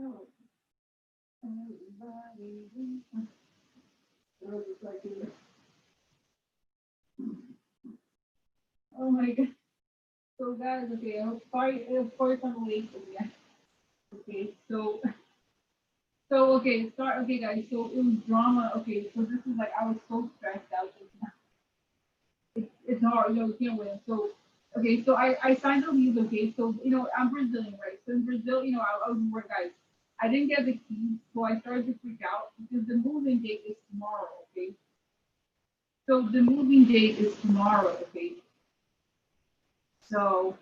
Oh my god. So guys, okay, I'm sorry, of course I'm late again. Okay, so okay, start okay guys, so it was drama, okay, so this is like I was so stressed out just now. It's hard, you can't win. So okay, so I signed the lease, okay, so I'm Brazilian, right? So in Brazil, I was work guys. I didn't get the keys, so I started to freak out because the moving date is tomorrow, okay? So the moving date is tomorrow, okay? So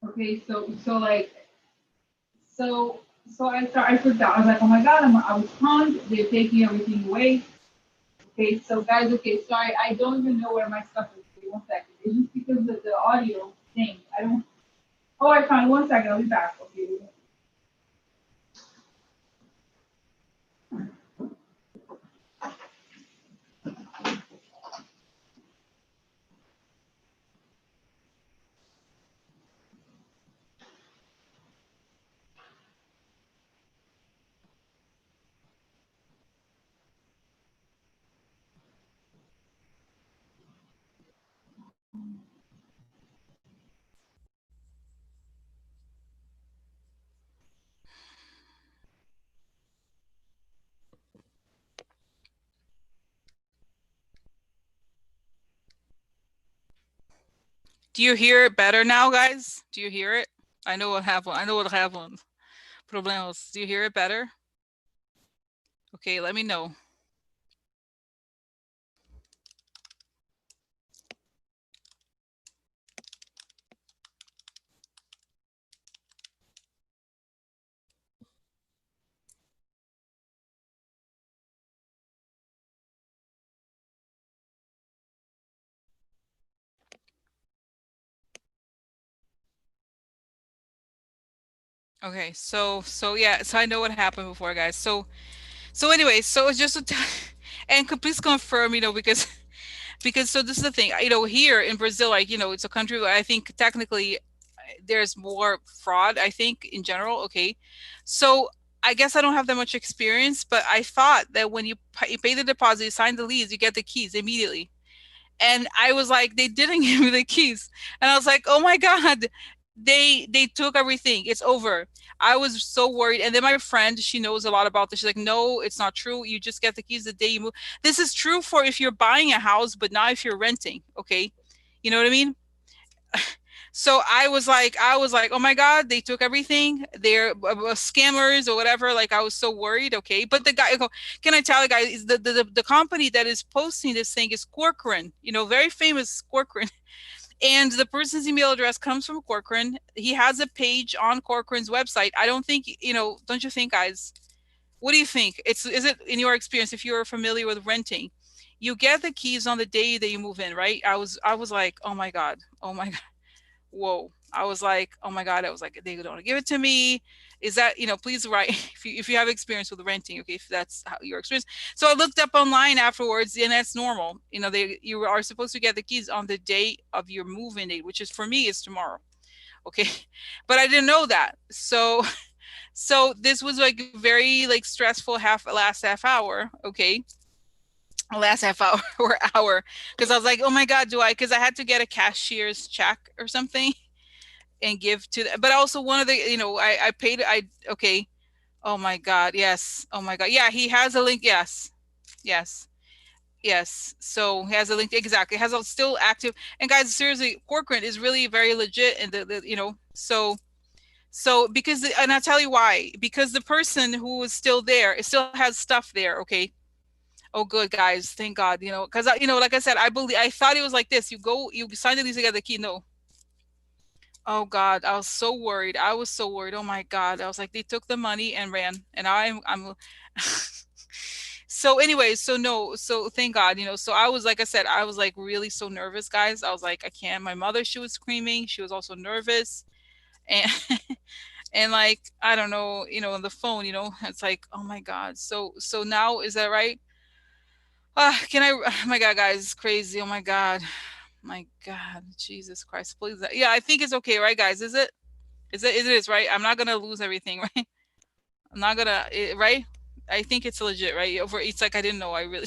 okay, so I freaked out. I was like, oh my god, I was conned. They're taking everything away. Okay, so guys, okay, sorry, I don't even know where my stuff is. Okay, one second. It's just because of the audio thing. I don't. Oh, I found it. One second. I'll be back. Okay. Do you hear it better now, guys? Do you hear it? I know what happened. I know what happened. Problemas. Do you hear it better? Okay, let me know. Okay, so yeah, so I know what happened before, guys. So anyway, so it's just and please confirm, because so this is the thing, here in Brazil, like, it's a country where I think technically there's more fraud, I think, in general. Okay. So I guess I don't have that much experience, but I thought that when you pay the deposit, you sign the lease, you get the keys immediately. And I was like, they didn't give me the keys. And I was like, oh my God, they took everything. It's over. I was so worried. And then my friend, she knows a lot about this. She's like, no, it's not true. You just get the keys the day you move. This is true for if you're buying a house, but not if you're renting. Okay. You know what I mean? So I was like, oh my God, they took everything. They're scammers or whatever. Like, I was so worried. Okay. But the guy, can I tell you guys, the company that is posting this thing is Corcoran, very famous Corcoran. And the person's email address comes from Corcoran. He has a page on Corcoran's website. I don't think, don't you think, guys? What do you think? Is it in your experience, if you're familiar with renting, you get the keys on the day that you move in, right? I was like, oh my God, oh my God, whoa. I was like, oh my God, I was like, they don't give it to me. Is that, please write if you have experience with renting, okay, if that's how your experience. So I looked up online afterwards, and that's normal. You are supposed to get the keys on the day of your move-in date, which is, for me, is tomorrow. Okay. But I didn't know that. So this was like very like stressful last half hour. Okay. Last half hour or hour. Because I was like, oh my God, because I had to get a cashier's check or something and give to but also one of the, I paid, okay. Oh my God. Yes. Oh my God. Yeah. He has a link. Yes. Yes. Yes. So he has a link. Exactly. It has a still active. And guys, seriously, Corcoran is really very legit. And so because, and I'll tell you why, because the person who is still there, it still has stuff there. Okay. Oh, good, guys. Thank God, because, like I said, I thought it was like this. You sign the lease, you get the key. No. Oh God, I was so worried. I was so worried. Oh my God. I was like, they took the money and ran. And I'm so anyway, so no, so thank God, so I was, like I said, I was like really so nervous, guys. I was like, I can't. My mother, she was screaming. She was also nervous. And and like, I don't know, on the phone, it's like, oh my God. So now, is that right? Can I, oh my God, guys, it's crazy. Oh my God. My God, Jesus Christ, please. Yeah, I think it's okay, right, guys? Is it? Is it? It is, right? I'm not gonna lose everything, right? I'm not gonna, right? I think it's legit, right? Over, it's like I didn't know. I really,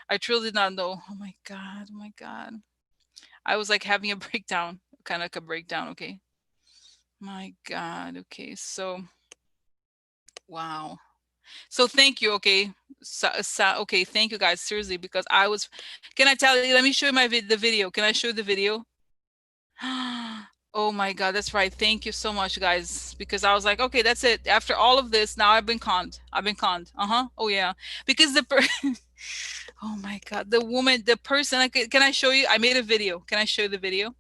I truly did not know. Oh my God, oh my God. I was like having a breakdown, kind of like a breakdown. Okay. My God. Okay. So, wow. So thank you. Okay. Okay. Thank you guys. Seriously, because I was, can I tell you, let me show you the video. Can I show you the video? Oh my God, that's right. Thank you so much, guys. Because I was like, okay, that's it. After all of this, now I've been conned. I've been conned. Uh-huh. Oh yeah. Because oh my God, the woman, the person, can I show you? I made a video. Can I show you the video?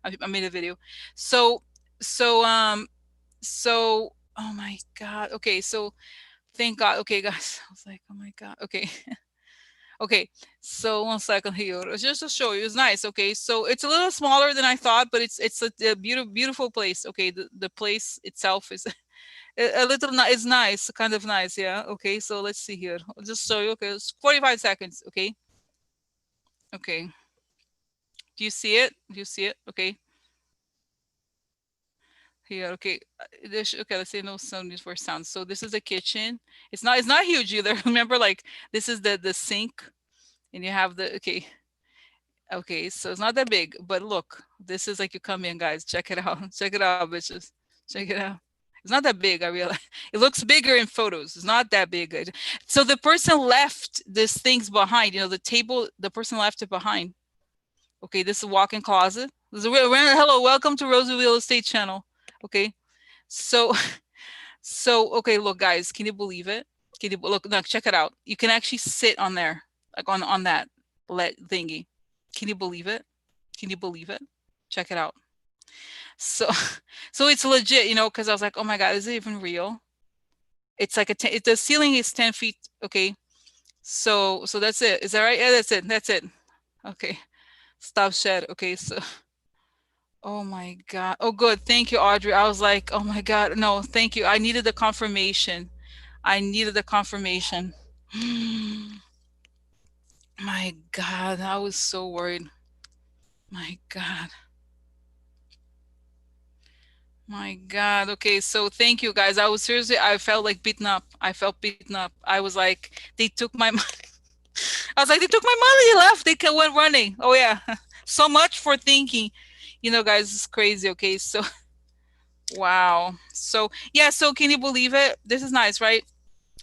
I made a video. So, so, oh my God. Okay. So thank God. Okay, guys. I was like, oh my God. Okay. Okay, so one second here. Just to show you, it's nice. Okay, so it's a little smaller than I thought, but it's a beautiful place. Okay, the place itself is a little is nice, kind of nice. Yeah. Okay, so let's see here. I'll just show you. Okay, it's 45 seconds. Okay. Okay. Do you see it? Do you see it? Okay. Here. Okay. Okay. Let's say no sound for sound. So this is the kitchen. It's not huge either. Remember, like this is the sink, and you have the okay. Okay, so it's not that big, but look, this is like you come in, guys. Check it out. Check it out, bitches. Check it out. It's not that big, I realize. It looks bigger in photos. It's not that big. So the person left these things behind, the table, the person left it behind. Okay, this is a walk-in closet. This is hello, welcome to Rosie Real Estate Channel. Okay, so okay, look, guys, can you believe it? Can you look? No, check it out. You can actually sit on there, like on that let thingy. Can you believe it? Can you believe it? Check it out. So, so it's legit, because I was like, oh my God, is it even real? It's like the ceiling is 10 feet. Okay. So that's it. Is that right? Yeah, that's it. That's it. Okay. Stop shed. Okay. So, oh my God. Oh, good. Thank you, Audrey. I was like, oh my God. No, thank you. I needed the confirmation. I needed the confirmation. My God. I was so worried. My God. My God. Okay, so thank you guys. I was seriously, I felt like beaten up. I felt beaten up. I was like, they took my money. I was like, they took my money. They left. They went running. Oh yeah. So much for thinking. Guys, it's crazy. Okay, so wow. So yeah. So can you believe it? This is nice, right?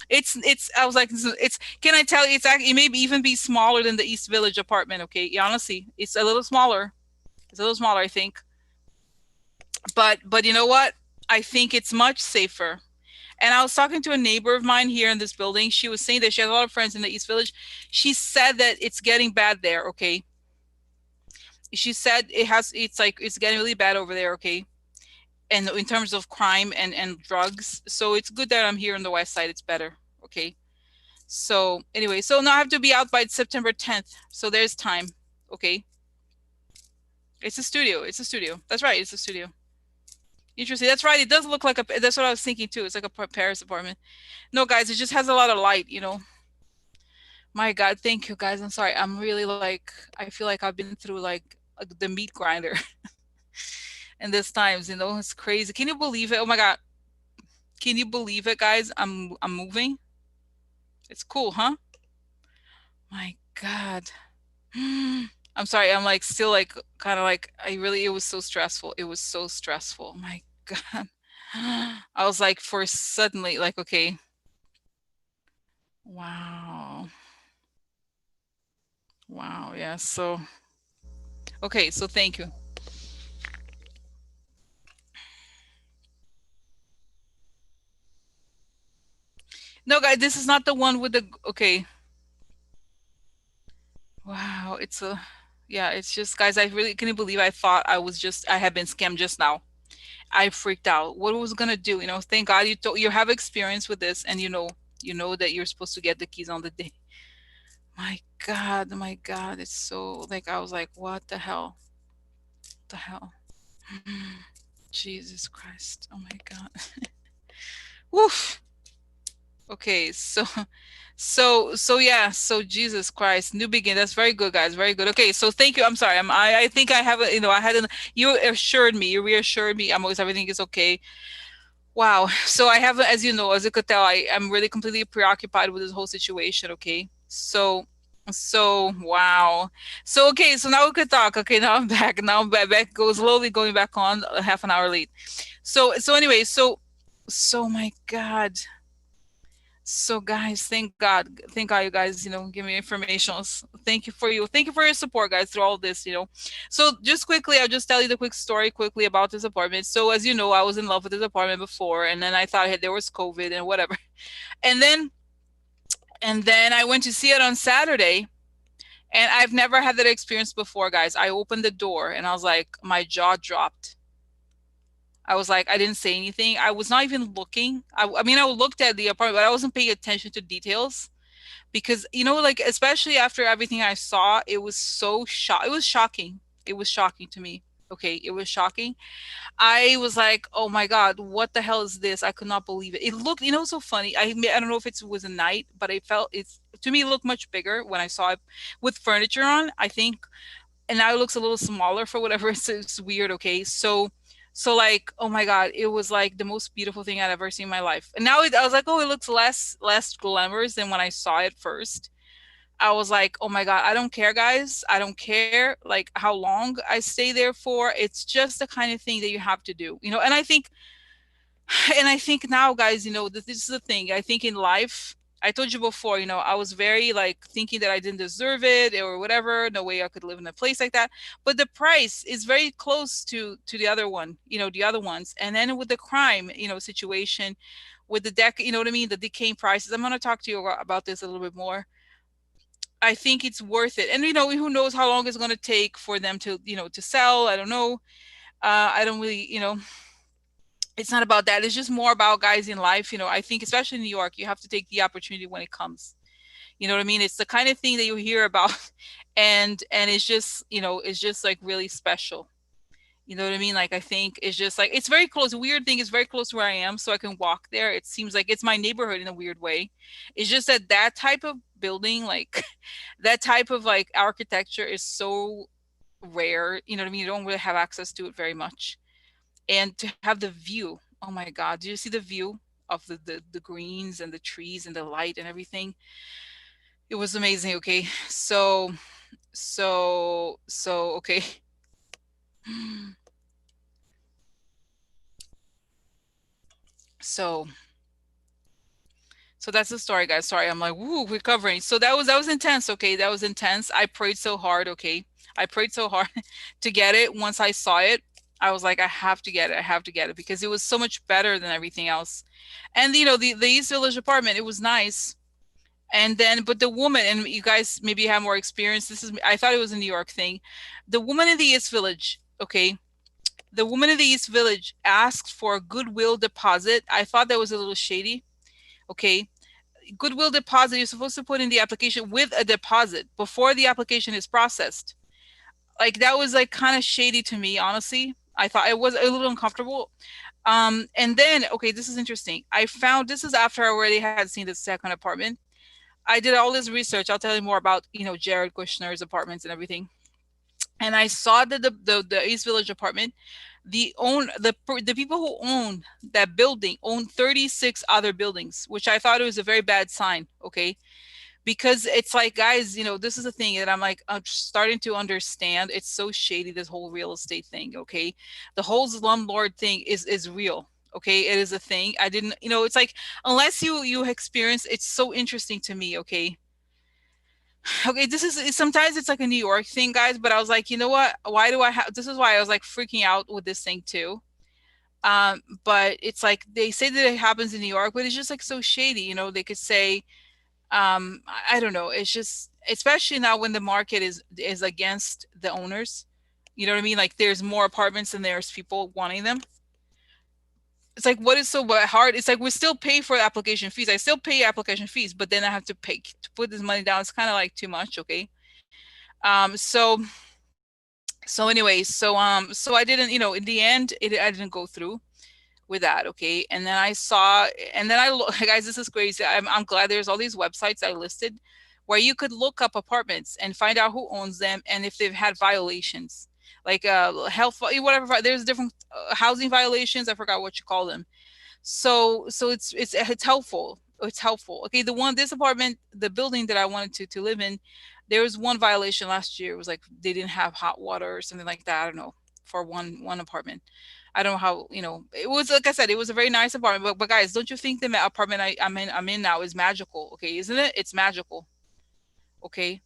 It's. I was like, it's. Can I tell you? It's actually it may even be smaller than the East Village apartment. Okay, yeah, honestly, it's a little smaller. It's a little smaller, I think. But you know what? I think it's much safer. And I was talking to a neighbor of mine here in this building. She was saying that she has a lot of friends in the East Village. She said that it's getting bad there. Okay. She said it's like it's getting really bad over there. Okay. And in terms of crime and drugs. So it's good that I'm here on the West Side. It's better. Okay. So anyway, so now I have to be out by September 10th. So there's time. Okay. It's a studio. It's a studio. That's right. It's a studio. Interesting. That's right. It does look like that's what I was thinking too. It's like a Paris apartment. No, guys, it just has a lot of light. My God, thank you guys. I'm sorry. I'm really like I feel like I've been through like the meat grinder in this times, it's crazy. Can you believe it? Oh my God. Can you believe it, guys? I'm moving. It's cool, huh? My God. I'm sorry. I'm like still like kind of like it was so stressful. It was so stressful. My God. I was like for suddenly like okay. Wow. Wow. Yeah. So okay, so thank you. No, guys, this is not the one with the okay. Wow, yeah, it's just guys, I really couldn't believe I thought I had been scammed just now. I freaked out. What was gonna do? Thank God you have experience with this and you know that you're supposed to get the keys on the day. My God, it's so like I was like, what the hell? What the hell? Jesus Christ. Oh my God. Woof. Okay, so so yeah, so Jesus Christ, new begin. That's very good, guys. Very good. Okay, so thank you. I'm sorry. I think I haven't, I hadn't, you assured me, you reassured me. I'm always everything is okay. Wow. So I have, as you know, as you could tell, I'm really completely preoccupied with this whole situation. Okay. So wow. So okay, so now we could talk. Okay, now I'm back. Now I'm back go slowly going back on half an hour late. So anyway, so my God. So guys, thank God you guys, give me information. Thank you for your support, guys, through all this. So just quickly, I'll just tell you the quick story quickly about this apartment. So as you know, I was in love with this apartment before, and then I thought hey, there was COVID and whatever, and then I went to see it on Saturday, and I've never had that experience before, guys. I opened the door and I was like, my jaw dropped. I was like, I didn't say anything. I was not even looking. I mean, I looked at the apartment, but I wasn't paying attention to details because like especially after everything I saw, it was it was shocking. It was shocking to me. Okay, it was shocking. I was like, "Oh my God, what the hell is this?" I could not believe it. It looked, so funny. I don't know if it was a night, but it's to me it looked much bigger when I saw it with furniture on. I think, and now it looks a little smaller for whatever. It's weird. Okay, so like, oh my God, it was like the most beautiful thing I'd ever seen in my life. And now I was like, oh, it looks less glamorous than when I saw it first. I was like, oh my God, I don't care, guys. I don't care like how long I stay there for. It's just the kind of thing that you have to do, and I think now, guys, this is the thing. I think in life, I told you before, I was very like thinking that I didn't deserve it or whatever. No way I could live in a place like that. But the price is very close to the other one, the other ones. And then with the crime, situation, with you know what I mean, the decaying prices. I'm gonna talk to you about this a little bit more. I think it's worth it. And who knows how long it's gonna take for them to sell. I don't know. I don't really, it's not about that. It's just more about guys in life. I think especially in New York, you have to take the opportunity when it comes. You know what I mean? It's the kind of thing that you hear about and it's just like really special. You know what I mean? Like I think it's just like it's very close. The weird thing is very close to where I am, so I can walk there. It seems like it's my neighborhood in a weird way. It's just that type of building, like that type of like architecture is so rare. You know what I mean? You don't really have access to it very much. And to have the view, oh my God, do you see the view of the greens and the trees and the light and everything? It was amazing. Okay, so okay. So so that's the story, guys. Sorry, I'm like, woo, recovering. So that was intense. Okay, that was intense. I prayed so hard. Okay, I prayed so hard to get it. Once I saw it, I was like, I have to get it. I have to get it because it was so much better than everything else. And the East Village apartment, it was nice. And then, but the woman, and you guys maybe have more experience. I thought it was a New York thing. The woman in the East Village. Okay, the woman in the East Village asked for a goodwill deposit. I thought that was a little shady. Okay, goodwill deposit, you're supposed to put in the application with a deposit before the application is processed. Like that was like kind of shady to me, honestly. I thought it was a little uncomfortable. And then, okay, this is interesting. I found this is after I already had seen the second apartment. I did all this research. I'll tell you more about, Jared Kushner's apartments and everything. And I saw that the East Village apartment, the people who own that building own 36 other buildings, which I thought it was a very bad sign. Okay, because it's like, guys, this is a thing that I'm starting to understand. It's so shady, this whole real estate thing. Okay, the whole slumlord thing is real. Okay, it is a thing. I didn't, it's like unless you experience, it's so interesting to me. Okay, okay, sometimes it's like a New York thing, guys, but I was like, you know what, why do I have, this is why I was like freaking out with this thing too. But it's like they say that it happens in New York, but it's just like so shady. They could say, I don't know, it's just, especially now when the market is against the owners. You know what I mean? Like there's more apartments than there's people wanting them. It's like, what is so hard? It's like we still pay for application fees. I still pay application fees, but then I have to pay to put this money down. It's kind of like too much. Okay. So anyway, so I didn't, in the end, I didn't go through with that. Okay. And then I saw, and then I look, guys, this is crazy. I'm glad there's all these websites I listed where you could look up apartments and find out who owns them and if they've had violations, like health, whatever. There's different housing violations. I forgot what you call them. So it's helpful. It's helpful. Okay, the one this apartment, the building that I wanted to live in, there was one violation last year. It was like they didn't have hot water or something like that. I don't know, for one apartment. I don't know how, it was, like I said, it was a very nice apartment. But guys, don't you think the apartment I'm in now is magical? Okay, isn't it? It's magical. Okay.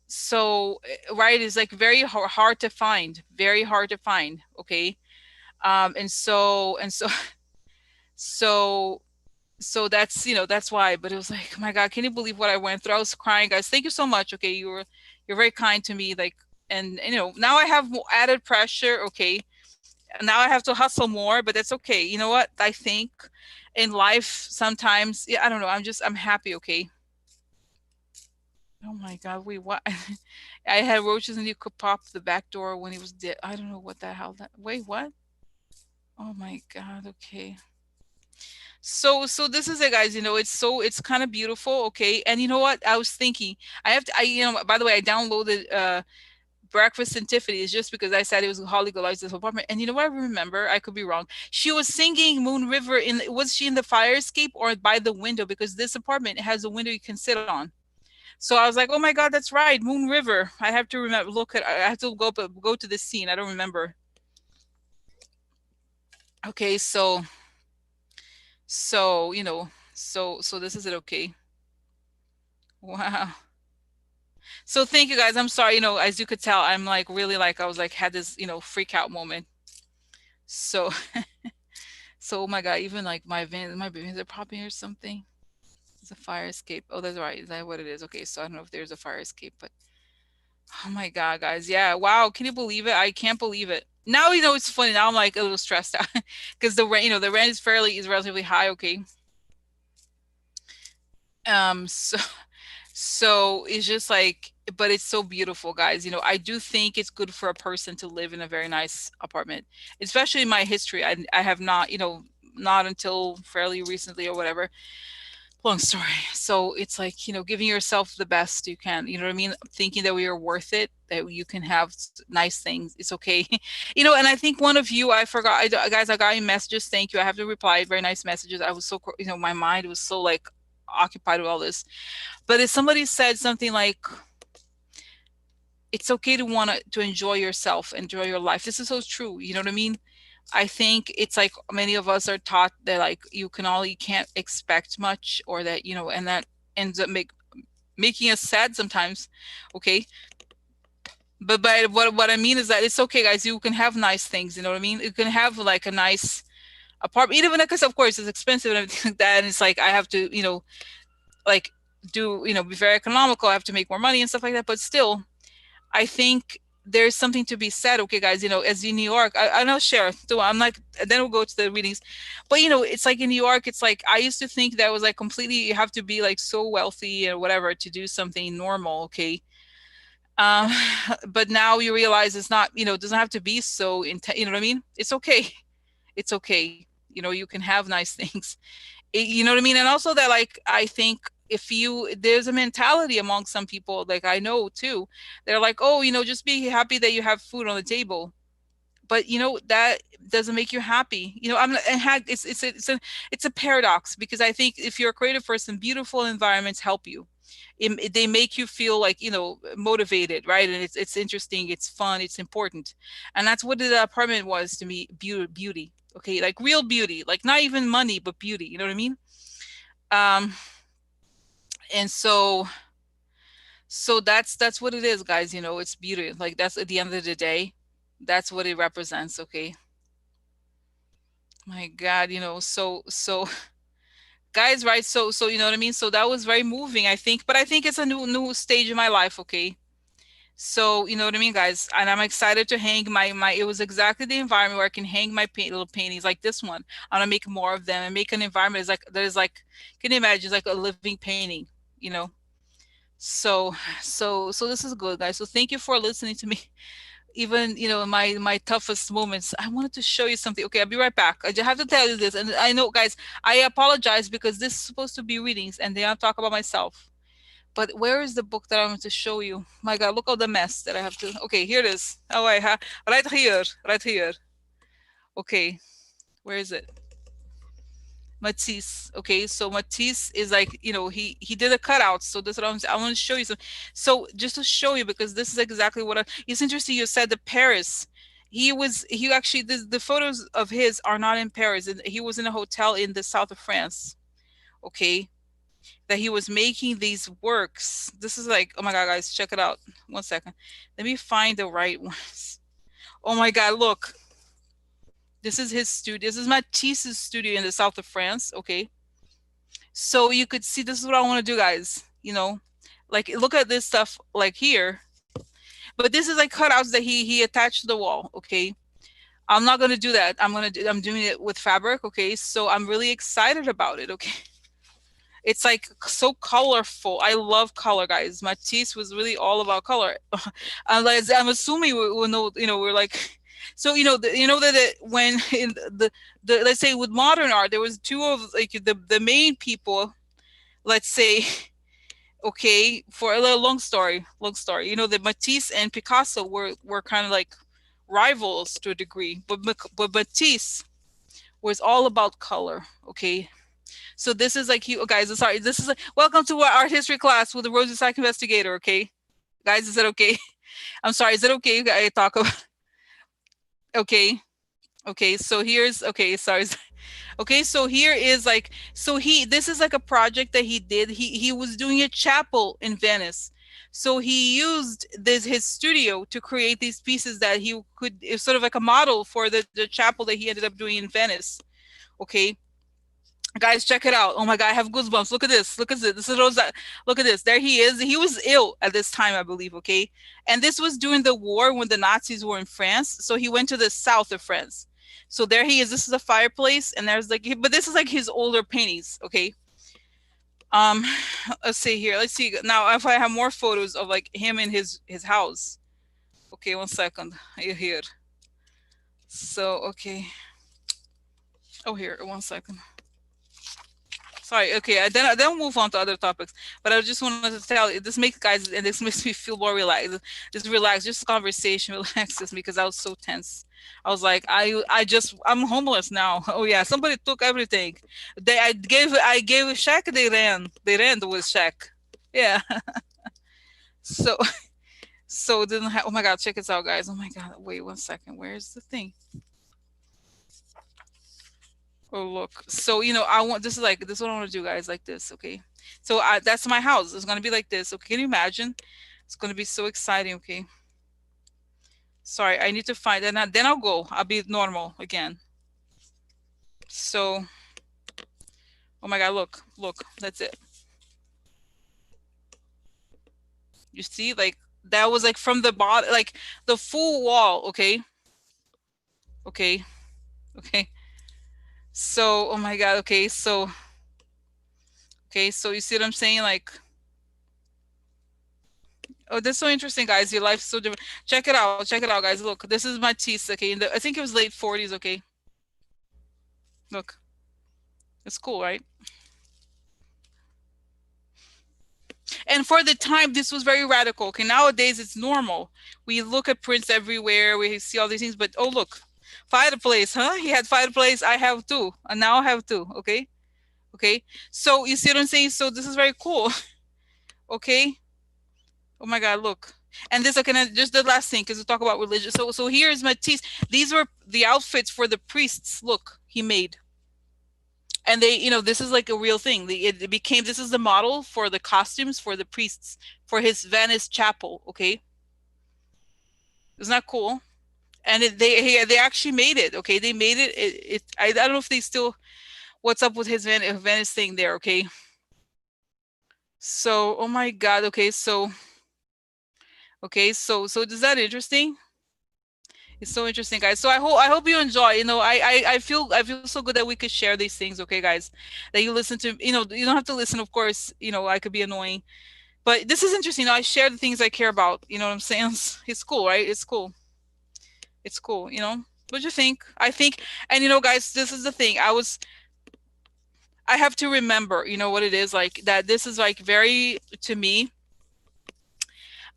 So right, it's like very hard to find, very hard to find. Okay. And so so so that's why. But it was like, oh my god, can you believe what I went through? I was crying, guys. Thank you so much. Okay, you're very kind to me. Like, and now I have added pressure. Okay, now I have to hustle more, but that's okay. You know what? I think in life sometimes, yeah, I don't know. I'm happy. Okay. Oh my god, wait, what? I had roaches and you could pop the back door when he was dead. I don't know what the hell that. Wait, what? Oh my god. Okay. So this is it, guys. It's kind of beautiful. Okay. And you know what? I was thinking, by the way, I downloaded Breakfast and Tiffany's just because I said it was Holly Goliath's apartment. And you know what I remember? I could be wrong. She was singing Moon River was she in the fire escape or by the window? Because this apartment has a window you can sit on. So I was like, oh my God, that's right. Moon River. I have to remember, I have to go to this scene. I don't remember. Okay. So this is it. Okay. Wow. So thank you guys. I'm sorry, as you could tell, I'm like really like I was like had this, freak out moment. So so oh my god, even like my vans are popping or something. It's a fire escape. Oh, that's right. Is that what it is? Okay, so I don't know if there's a fire escape, but oh my god, guys. Yeah, wow, can you believe it? I can't believe it. Now it's funny. Now I'm like a little stressed out because the rent, the rent is relatively high, okay? So so it's just like, but it's so beautiful, guys. I do think it's good for a person to live in a very nice apartment, especially in my history. I have not, not until fairly recently or whatever. Long story. So it's like, giving yourself the best you can. You know what I mean? Thinking that we are worth it, that you can have nice things. It's okay. And I think one of you, I forgot, guys, I got your messages. Thank you. I have to reply. Very nice messages. I was so, my mind was so like occupied with all this. But if somebody said something like, it's okay to want to enjoy yourself, enjoy your life. This is so true. You know what I mean? I think it's like many of us are taught that like you can't expect much, or that, and that ends up making us sad sometimes. Okay. But what I mean is that it's okay, guys. You can have nice things. You know what I mean? You can have like a nice apartment, even because of course it's expensive and everything like that. And it's like I have to, like be very economical. I have to make more money and stuff like that. But still, I think there's something to be said. Okay, guys, as in New York, I know, share. So I'm like, then we'll go to the readings. But it's like in New York, it's like I used to think that was like completely, you have to be like so wealthy or whatever to do something normal. Okay. Um, but now you realize it's not, it doesn't have to be so intense. You know what I mean? It's okay. It's okay. You can have nice things. You know what I mean? And also that, like, I think there's a mentality among some people, like I know too, they're like, oh, just be happy that you have food on the table. But that doesn't make you happy. It's a paradox, because I think if you're a creative person, beautiful environments help you. They make you feel like, motivated, right? And it's interesting, it's fun, it's important. And that's what the apartment was to me. Beauty. Okay, like real beauty, like not even money, but beauty. You know what I mean? um and so that's what it is, guys. It's beauty. Like, that's at the end of the day, that's what it represents. Okay. My god. So guys, right? So you know what I mean? So that was very moving, I think. But I think it's a new stage in my life. Okay. So you know what I mean, guys. And I'm excited to hang my it was exactly the environment where I can hang my little paintings like this one. I want to make more of them and make an environment that is like, can you imagine, it's like a living painting, you know so so this is good, guys. So thank you for listening to me even in my toughest moments. I wanted to show you something. Okay, I'll be right back. I just have to tell you this, and I know, guys, I apologize because this is supposed to be readings, and then I'll talk about myself. But where is the book that I want to show you? My God, look at the mess that I have to. Okay, here it is. Oh, I have right here, right here. Okay, where is it? Matisse. Okay, so Matisse is like, he did a cutout. So that's what I want to show you some. So just to show you, because this is exactly what it's interesting. You said the Paris. He actually the photos of his are not in Paris. And he was in a hotel in the south of France. Okay, that he was making these works. This is like, oh my God, guys, check it out. One second, let me find the right ones. Oh my God, look. This is his studio. This is Matisse's studio in the south of France. Okay, so you could see, this is what I want to do, guys. Like, look at this stuff like here, but this is like cutouts that he attached to the wall. Okay, I'm not gonna do that. I'm doing it with fabric. Okay, so I'm really excited about it. Okay, it's like so colorful. I love color, guys. Matisse was really all about color. I'm assuming we know, we're like, so that when in the let's say with modern art, there was two of like the main people, let's say, okay, for a little long story, that Matisse and Picasso were kind of like rivals to a degree, but Matisse was all about color. Okay, so this is like, you guys, I'm sorry, this is like, welcome to our art history class with the Rosie Psych Investigator. Okay, guys, is it okay? I'm sorry, is it okay I talk about? Okay, okay, so here's, okay, sorry. Okay, so here is like, so this is like a project that he did. He was doing a chapel in Venice. So he used his studio to create these pieces that he could, it's sort of like a model for the chapel that he ended up doing in Venice. Okay, guys, check it out. Oh my God, I have goosebumps. Look at this. Look at this. This is Rosa. Look at this. There he is. He was ill at this time, I believe. Okay, and this was during the war when the Nazis were in France. So he went to the south of France. So there he is. This is a fireplace, and there's like, but this is like his older paintings. Okay. Um, let's see here. Let's see now if I have more photos of like him in his house. Okay, one second. Here. So okay. Oh, here. One second. Sorry. Okay. Then I'll move on to other topics. But I just wanted to tell you, this makes, guys, and this makes me feel more relaxed. Just relax. Just conversation relaxes me because I was so tense. I was like, I'm homeless now. Oh yeah, somebody took everything. I gave a check. They ran with check. Yeah. So didn't have. Oh my God, check this out, guys. Oh my God. Wait 1 second. Where's the thing? Oh look. So I want, this is what I want to do, guys, like this. Okay, so that's my house. It's gonna be like this. Okay, can you imagine? It's gonna be so exciting. Okay, sorry, I need to find, and then I'll go, I'll be normal again. So, oh my God, look, that's it. You see, like, that was like from the bottom, like the full wall. Okay, okay, okay. So, oh my God. Okay, so you see what I'm saying? Like, oh, that's so interesting, guys. Your life's so different. Check it out, guys. Look, this is Matisse. Okay, I think it was late 40s. Okay, look, it's cool, right? And for the time, this was very radical. Okay, nowadays it's normal. We look at prints everywhere. We see all these things, but oh look, fireplace, huh? He had fireplace. I have two, and now I have two. Okay, okay. So you see what I'm saying? So this is very cool. Okay. Oh my God, look. And this, okay, just the last thing, because we talk about religion. So here's Matisse. These were the outfits for the priests. Look, he made. And they, this is like a real thing. It became, this is the model for the costumes for the priests for his Venice chapel. Okay, isn't that cool? And they actually made it. Okay, they made it. I don't know if they still, what's up with his Venice thing there. Okay, so oh my God. Okay, so is that interesting? It's so interesting, guys. So I hope you enjoy. I feel so good that we could share these things, okay, guys. That you listen to. You don't have to listen, of course. I could be annoying, but this is interesting. I share the things I care about. You know what I'm saying? It's cool, right? It's cool. It's cool, you know. What do you think? I think, and guys, this is the thing. I have to remember, what it is like that. This is like very to me.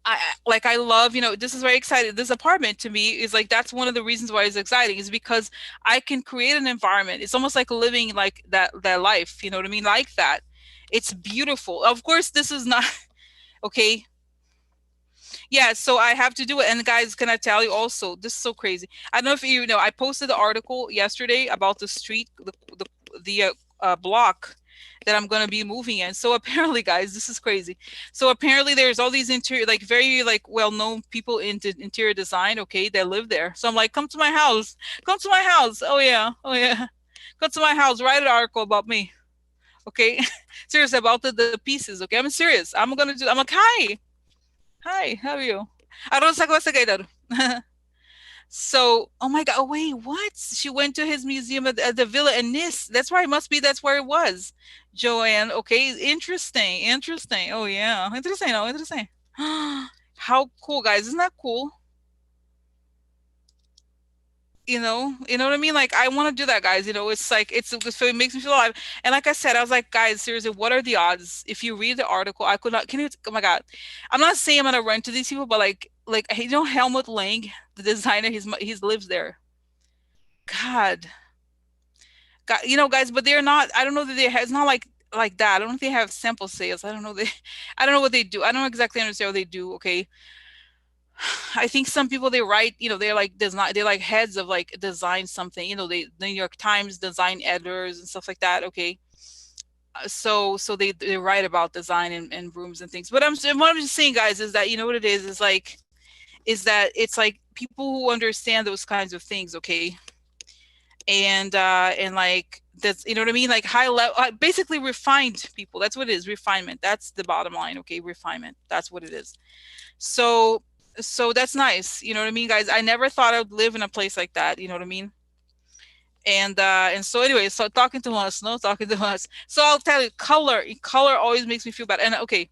I love, this is very exciting. This apartment to me is like that's one of the reasons why it's exciting is because I can create an environment. It's almost like living like that life, you know what I mean? Like that. It's beautiful. Of course, this is not okay. Yeah, so I have to do it. And guys, can I tell you also, this is so crazy. I don't know if you know, I posted the article yesterday about the street, the block that I'm gonna be moving in. So apparently, guys, this is crazy. So apparently, there's all these interior, like very like well-known people into interior design. Okay, that live there. So I'm like, come to my house, come to my house. Oh yeah, oh yeah, come to my house. Write an article about me. Okay, seriously about the pieces. Okay, I'm serious. I'm gonna do. I'm like, hi. Hi, how are you? Arosa ko sa kayo. So, oh my God, oh wait, what? She went to his museum at the villa in Nice. That's why it must be that's where it was. Joanne, okay, interesting, interesting. Oh yeah, interesting, oh, interesting. How cool, guys. Isn't that cool? You know what I mean? Like I want to do that, guys. It's like so it makes me feel alive. And like I said, I was like, guys, seriously, what are the odds? If you read the article, I could not. Can you? Oh my God, I'm not saying I'm gonna run to these people, but like Helmut Lang, the designer, he's lives there. God, God, guys, but they're not. I don't know that they. It's not like that. I don't think they have sample sales. I don't know. I don't know what they do. I don't exactly understand what they do. Okay, I think some people they write, they're like design, they're like heads of like design something, they the New York Times design editors and stuff like that. Okay, so they write about design and rooms and things. But what I'm just saying, guys, is that you know what it is that it's like people who understand those kinds of things. Okay, and like that's what I mean, like high level, basically refined people. That's what it is, refinement. That's the bottom line. Okay, refinement. That's what it is. So that's nice. You know what I mean, guys? I never thought I would live in a place like that. You know what I mean? And so anyway, so talking to us, no, talking to us. So I'll tell you, color always makes me feel bad. And okay,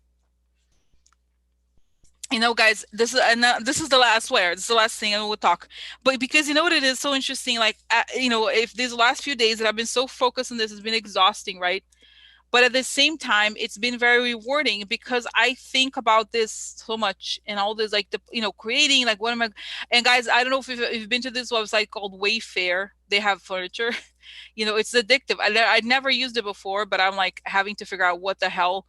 guys, this is the last swear. This is the last thing, and we'll talk. But because you know what it is so interesting, like if these last few days that I've been so focused on this has been exhausting, right? But at the same time it's been very rewarding because I think about this so much and all this like the creating like what am I. And guys, I don't know if you've been to this website called Wayfair. They have furniture. It's addictive. I'd never used it before, but I'm like having to figure out what the hell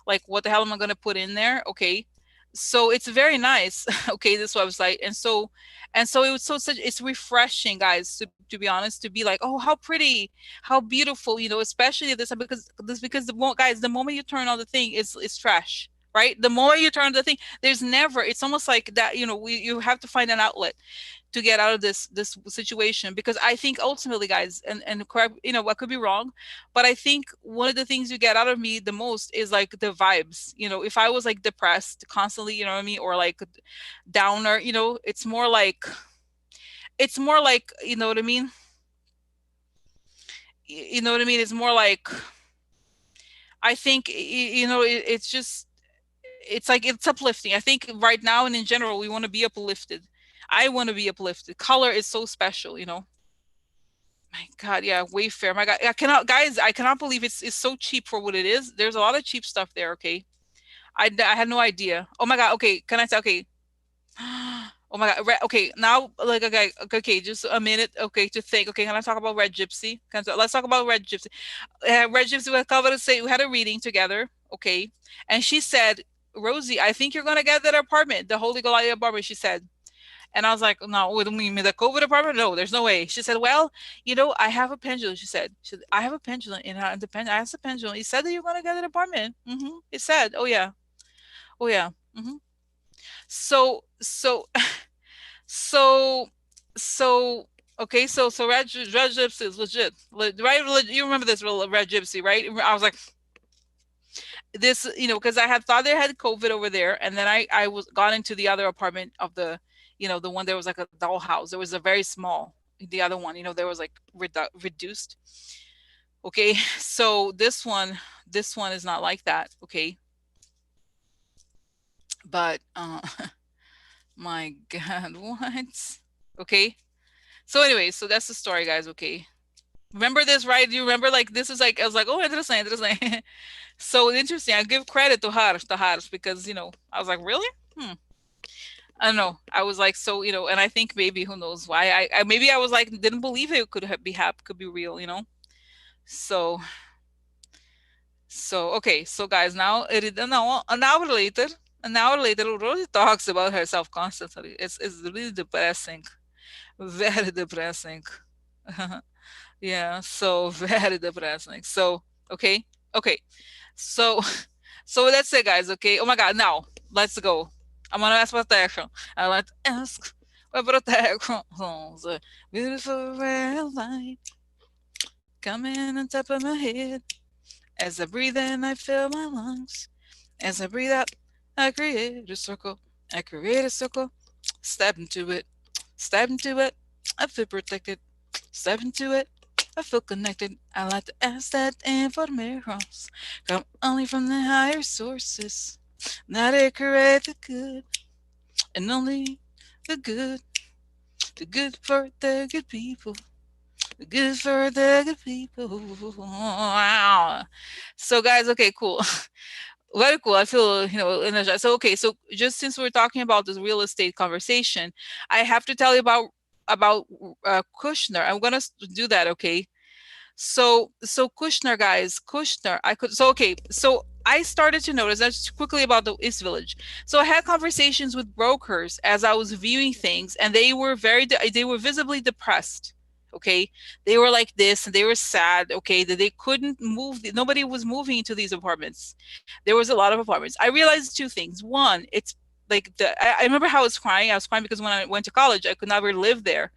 am I going to put in there. Okay, so it's very nice. Okay, this website. And so it was such it's refreshing, guys, to be honest, to be like, oh, how pretty, how beautiful, especially this because guys, the moment you turn on the thing, it's trash, right? The moment you turn on the thing, there's never, it's almost like that, you have to find an outlet to get out of this situation. Because I think ultimately, guys, and correct, I could be wrong, but I think one of the things you get out of me the most is like the vibes. If I was like depressed constantly, you know what I mean, or like downer, it's more like you know what I mean. You know what I mean? It's more like I think it's just it's like it's uplifting. I think right now and in general we want to be uplifted. I want to be uplifted. Color is so special. My God, yeah, Wayfair. My God, I cannot believe it's so cheap for what it is. There's a lot of cheap stuff there. Okay, I had no idea. Oh my God. Okay, can I say okay? Oh my God. Okay, now like okay, just a minute. Okay, to think. Okay, can I talk about Red Gypsy? Let's talk about Red Gypsy. Red Gypsy, we had a reading together. Okay, and she said, Rosie, I think you're gonna get that apartment, the Holy Goliath apartment. She said. And I was like, no, what do you mean the COVID apartment? No, there's no way. She said, well, I have a pendulum. She said, I have a pendulum I asked the pendulum. It said that you're going to get an apartment. It said, oh yeah. Oh yeah. So, so, so, okay. So Red Gypsy is legit. Right? You remember this Red Gypsy, right? I was like, this, because I had thought they had COVID over there. And then I was gone into the other apartment of the one there was like a dollhouse. There was a very small, the other one, there was like reduced. Okay. So this one is not like that. Okay. But, my God, what? Okay. So anyway, so that's the story, guys. Okay. Remember this, right? Do you remember? Like this is like I was like, oh, interesting, interesting. So interesting. I give credit to Harsh, because I was like, really? Hmm. I don't know. I was like, so and I think maybe who knows why I maybe I was like didn't believe it could be real. So okay. So guys, now it is now an hour later, Rosie talks about herself constantly. It's really depressing, very depressing. Yeah, so very depressing. So, okay, okay. So, so that's it, guys. Okay. Oh my God, now let's go. I'm gonna ask protection. I like to ask for protection. The beautiful red light coming on top of my head. As I breathe in, I fill my lungs. As I breathe out, I create a circle. I create a circle. Step into it. Step into it. I feel protected. Step into it. I feel connected. I like to ask that informations come only from the higher sources. Not to create the good, and only the good. The good for the good people. The good for the good people. Wow. So, guys, okay, cool. Very cool. I feel, energized. So, okay, so just since we're talking about this real estate conversation, I have to tell you about Kushner. I'm gonna do that, okay? So Kushner, guys, Kushner. So I started to notice that's quickly about the East Village. So I had conversations with brokers as I was viewing things, and they were visibly depressed. Okay, they were like this, and they were sad. Okay, that they couldn't move. Nobody was moving into these apartments. There was a lot of apartments. I realized two things. One, it's like I remember how I was crying. I was crying because when I went to college, I could never live there,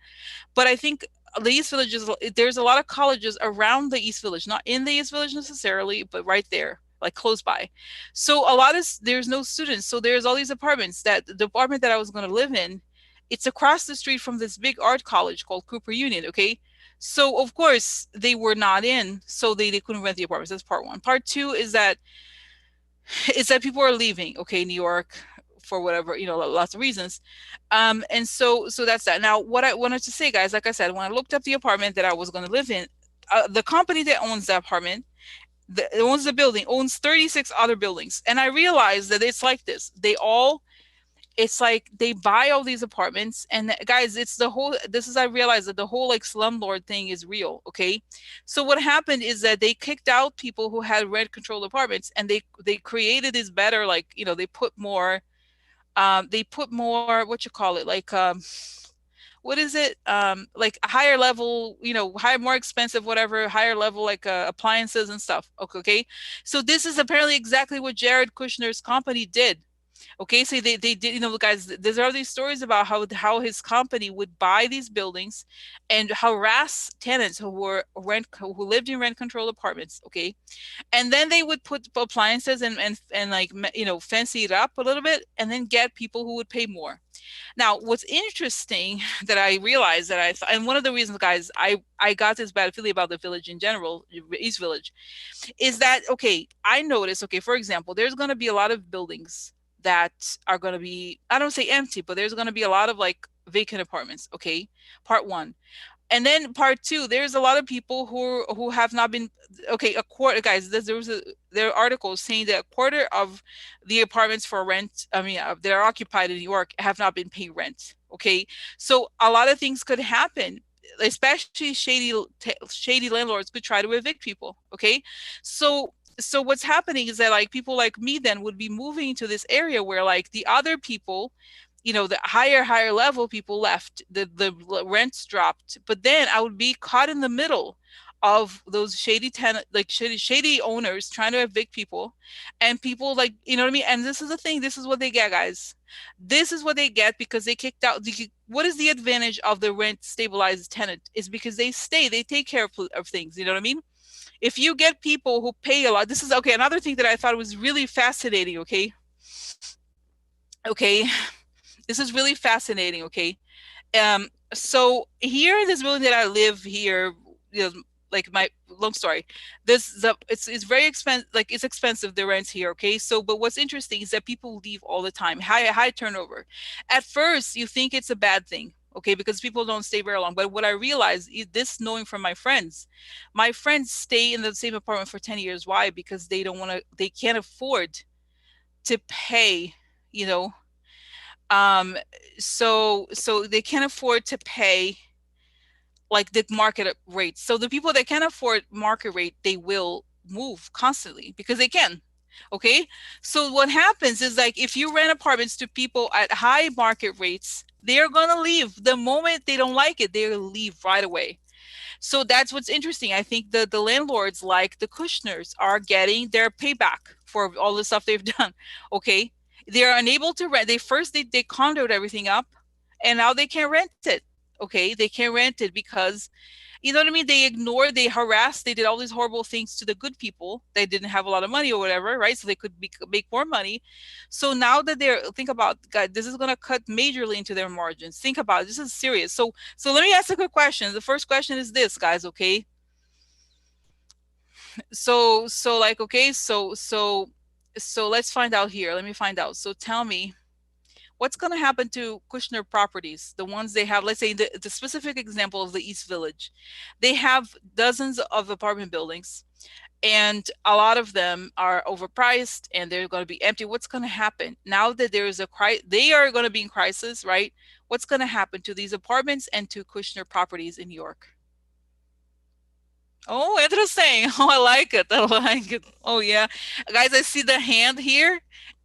but I think the East Village there's a lot of colleges around the East Village, not in the East Village necessarily, but right there, like close by. So there's no students. So there's all these apartments that the apartment that I was going to live in, it's across the street from this big art college called Cooper Union. Okay. So of course they were not in, so they couldn't rent the apartments. That's part one. Part two is that people are leaving, okay, New York for whatever, lots of reasons. And so that's that. Now, what I wanted to say, guys, like I said, when I looked up the apartment that I was going to live in, the company that owns the apartment, owns the building, owns 36 other buildings. And I realized that it's like this. It's like they buy all these apartments, and guys, I realized that the whole like slumlord thing is real. Okay. So what happened is that they kicked out people who had rent controlled apartments, and they created this better, like, they put more, what you call it, like, what is it, like a higher level, higher, more expensive, whatever, higher level, like, appliances and stuff. Okay, okay. So this is apparently exactly what Jared Kushner's company did. Okay, so they did, guys, there are these stories about how his company would buy these buildings and harass tenants who lived in rent controlled apartments. Okay, and then they would put appliances and like, fancy it up a little bit, and then get people who would pay more. Now, what's interesting that I realized that and one of the reasons, guys, I got this bad feeling about the village in general, East Village, is that, okay, I noticed, okay, for example, there's going to be a lot of buildings that are going to be, I don't say empty, but there's going to be a lot of like vacant apartments. Okay, part one. And then part two, there's a lot of people who have not been, okay, a quarter, guys, there are articles saying that a quarter of the apartments for rent, I mean, that are occupied in New York have not been paying rent. Okay, so a lot of things could happen, especially shady landlords could try to evict people. Okay, so what's happening is that, like, people like me then would be moving to this area where, like, the other people, the higher level people left, the rents dropped, but then I would be caught in the middle of those shady tenant, like shady owners trying to evict people, and people, like, you know what I mean. And this is the thing, this is what they get, guys. This is what they get because they kicked out what is the advantage of the rent stabilized tenant is because they take care of things, you know what I mean. If you get people who pay a lot, this is okay, another thing that I thought was really fascinating. Okay, okay, this is really fascinating. Okay, so here in this building that I live here, like, my long story, it's very expensive, like, it's expensive, the rents here. Okay, so but what's interesting is that people leave all the time, high turnover. At first you think it's a bad thing, okay, because people don't stay very long. But what I realized is this, knowing from my friends stay in the same apartment for 10 years. Why? Because they don't want to, they can't afford to pay, you know, um, so they can't afford to pay like the market rate. So the people that can afford market rate, they will move constantly because they can. Okay. So what happens is like if you rent apartments to people at high market rates, they're gonna leave the moment they don't like it. They'll leave right away. So that's what's interesting. I think the landlords like the Kushners are getting their payback for all the stuff they've done. Okay. They're unable to rent. They condoed everything up and now they can't rent it. Okay. They can't rent it because you know what I mean? They ignored, they harassed, they did all these horrible things to the good people. They didn't have a lot of money or whatever, right? So they could make more money. So now that they're think about, God, this is going to cut majorly into their margins. Think about it. This is serious. So let me ask a good question. The first question is this, guys. Okay. So like okay. So let's find out here. Let me find out. So tell me, what's going to happen to Kushner properties, the ones they have, let's say the specific example of the East Village. They have dozens of apartment buildings and a lot of them are overpriced and they're going to be empty. What's going to happen now that there is a crisis? They are going to be in crisis, right? What's going to happen to these apartments and to Kushner properties in New York? Oh, interesting. Oh, I like it. I like it. Oh, yeah. Guys, I see the hand here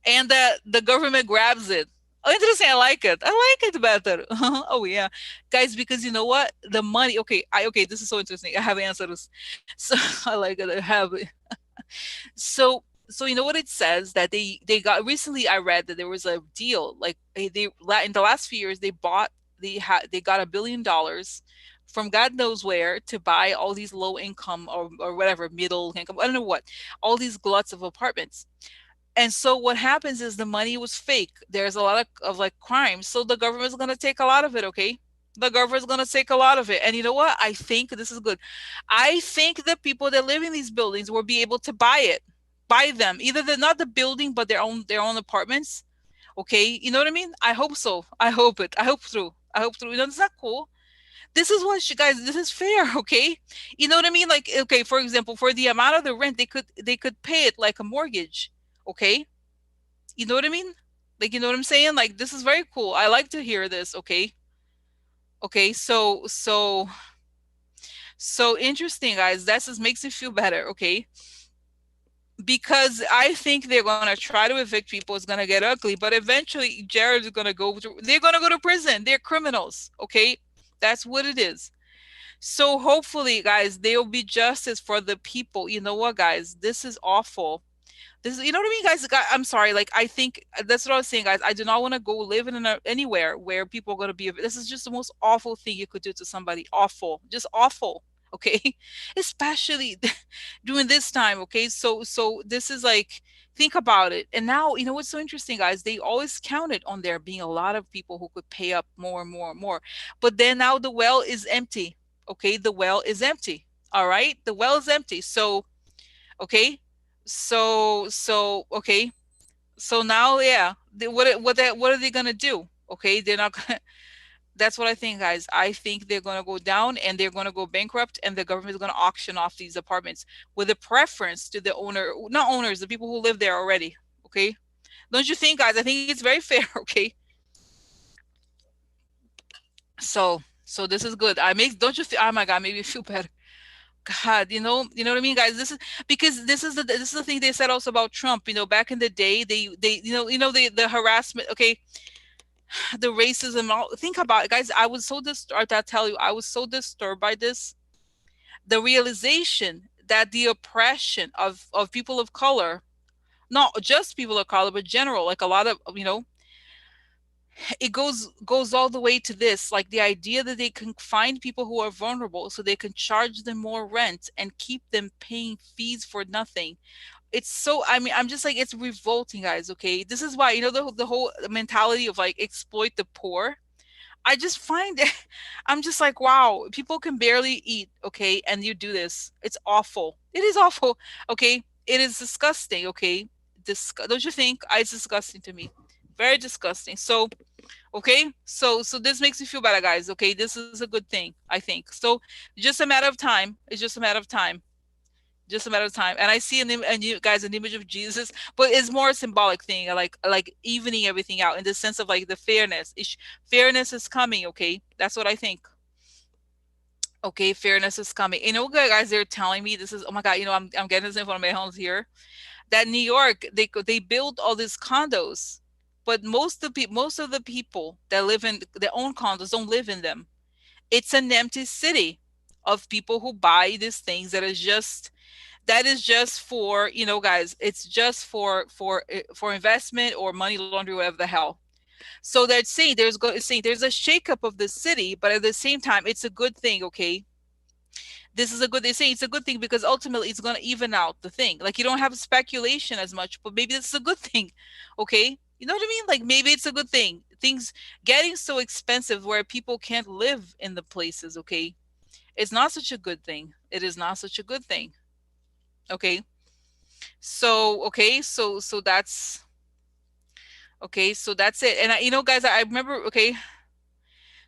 and the government grabs it. Oh, interesting. I like it. I like it better. Oh, yeah. Guys, because you know what? The money. Okay, this is so interesting. I have answers. So I like it. I have it. So you know what it says that they got recently. I read that there was a deal like in the last few years they got $1 billion from God knows where to buy all these low income or whatever middle income, I don't know what, all these gluts of apartments. And so what happens is the money was fake. There's a lot of like crimes. So the government's going to take a lot of it, okay? The government's going to take a lot of it. And you know what? I think this is good. I think the people that live in these buildings will be able to buy it. Buy them. Either they're not the building but their own apartments. Okay? You know what I mean? I hope so. I hope it. I hope through. I hope through. You know, is that cool? This is what you guys, this is fair, okay? You know what I mean? Like okay, for example, for the amount of the rent they could pay it like a mortgage. Okay? You know what I mean? Like, you know what I'm saying? Like, this is very cool. I like to hear this. Okay. Okay. So interesting, guys. That just makes me feel better. Okay. Because I think they're going to try to evict people. It's going to get ugly, but eventually Jared is going to they're going to go to prison. They're criminals. Okay. That's what it is. So hopefully, guys, there will be justice for the people. You know what, guys? This is awful. This is, you know what I mean, guys? I'm sorry. Like, I think that's what I was saying, guys. I do not want to go live anywhere where people are going to be. This is just the most awful thing you could do to somebody. Awful, just awful. Okay, especially during this time. Okay, so this is like, think about it. And now, you know what's so interesting, guys? They always counted on there being a lot of people who could pay up more and more and more. But then now the well is empty. Okay, the well is empty. All right, the well is empty. So okay, okay, so now yeah, what are they gonna do? Okay, they're not gonna that's what I think, guys. I think they're gonna go down and they're gonna go bankrupt and the government is gonna auction off these apartments with a preference to the owner, not owners, the people who live there already. Okay, don't you think, guys? I think it's very fair. Okay, so this is good. I make don't you feel, oh my god, maybe feel better. God, you know what I mean, guys. This is because this is the thing they said also about Trump. You know, back in the day, they the harassment. Okay, the racism. Think about it, guys. I was so disturbed. I tell you, I was so disturbed by this. The realization that the oppression of people of color, not just people of color, but general, like a lot of it goes all the way to this, like the idea that they can find people who are vulnerable so they can charge them more rent and keep them paying fees for nothing. It's so, I mean, I'm just like, it's revolting, guys. Okay, this is why, the whole mentality of like exploit the poor. I just find it, I'm just like, wow, people can barely eat. Okay, and you do this. It's awful. It is awful. Okay, it is disgusting. Okay, don't you think? It's disgusting to me. Very disgusting. So, okay, so this makes me feel better, guys. Okay, this is a good thing, I think. So, just a matter of time. It's just a matter of time. Just a matter of time. And I see and you guys an image of Jesus, but it's more a symbolic thing, like evening everything out in the sense of like the fairness. Fairness is coming. Okay, that's what I think. Okay, fairness is coming. You know, guys, they're telling me this is, oh my God, I'm getting this information here that New York, they build all these condos, but most of the people that live in their own condos don't live in them. It's an empty city of people who buy these things that is just for, guys, it's just for investment or money laundering, whatever the hell. So they're saying saying there's a shakeup of the city, but at the same time, it's a good thing. Okay, this is a good they say it's a good thing because ultimately it's going to even out the thing, like you don't have speculation as much, but maybe this is a good thing. Okay, you know what I mean, like maybe it's a good thing, things getting so expensive where people can't live in the places. Okay, it's not such a good thing, it is not such a good thing. Okay, so that's okay, so that's it. And guys, I remember. Okay,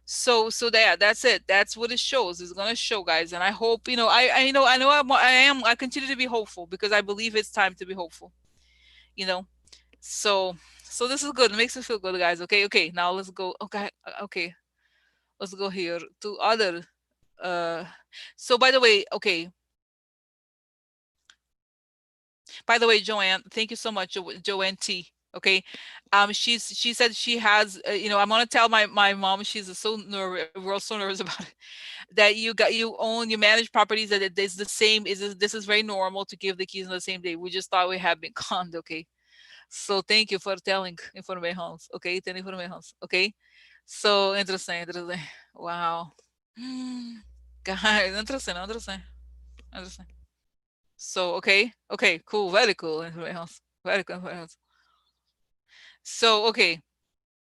that's it. That's what it shows. It's gonna show, guys. And I hope, I continue to be hopeful because I believe it's time to be hopeful. You know. So this is good. It makes me feel good, guys. Okay, okay. Now let's go. Okay, okay. Let's go here to other. Uh, so by the way, okay. By the way, Joanne, thank you so much, Joanne T. Okay, she said she has. I'm gonna tell my mom. She's so nervous. We're all so nervous about it that you manage properties that it is the same is this is very normal to give the keys on the same day. We just thought we had been conned. Okay, so thank you for telling informations. Okay, ten informations. Okay, so interesting. Wow. Guys, interesting. So okay, cool, very cool informations, very cool informations. So okay,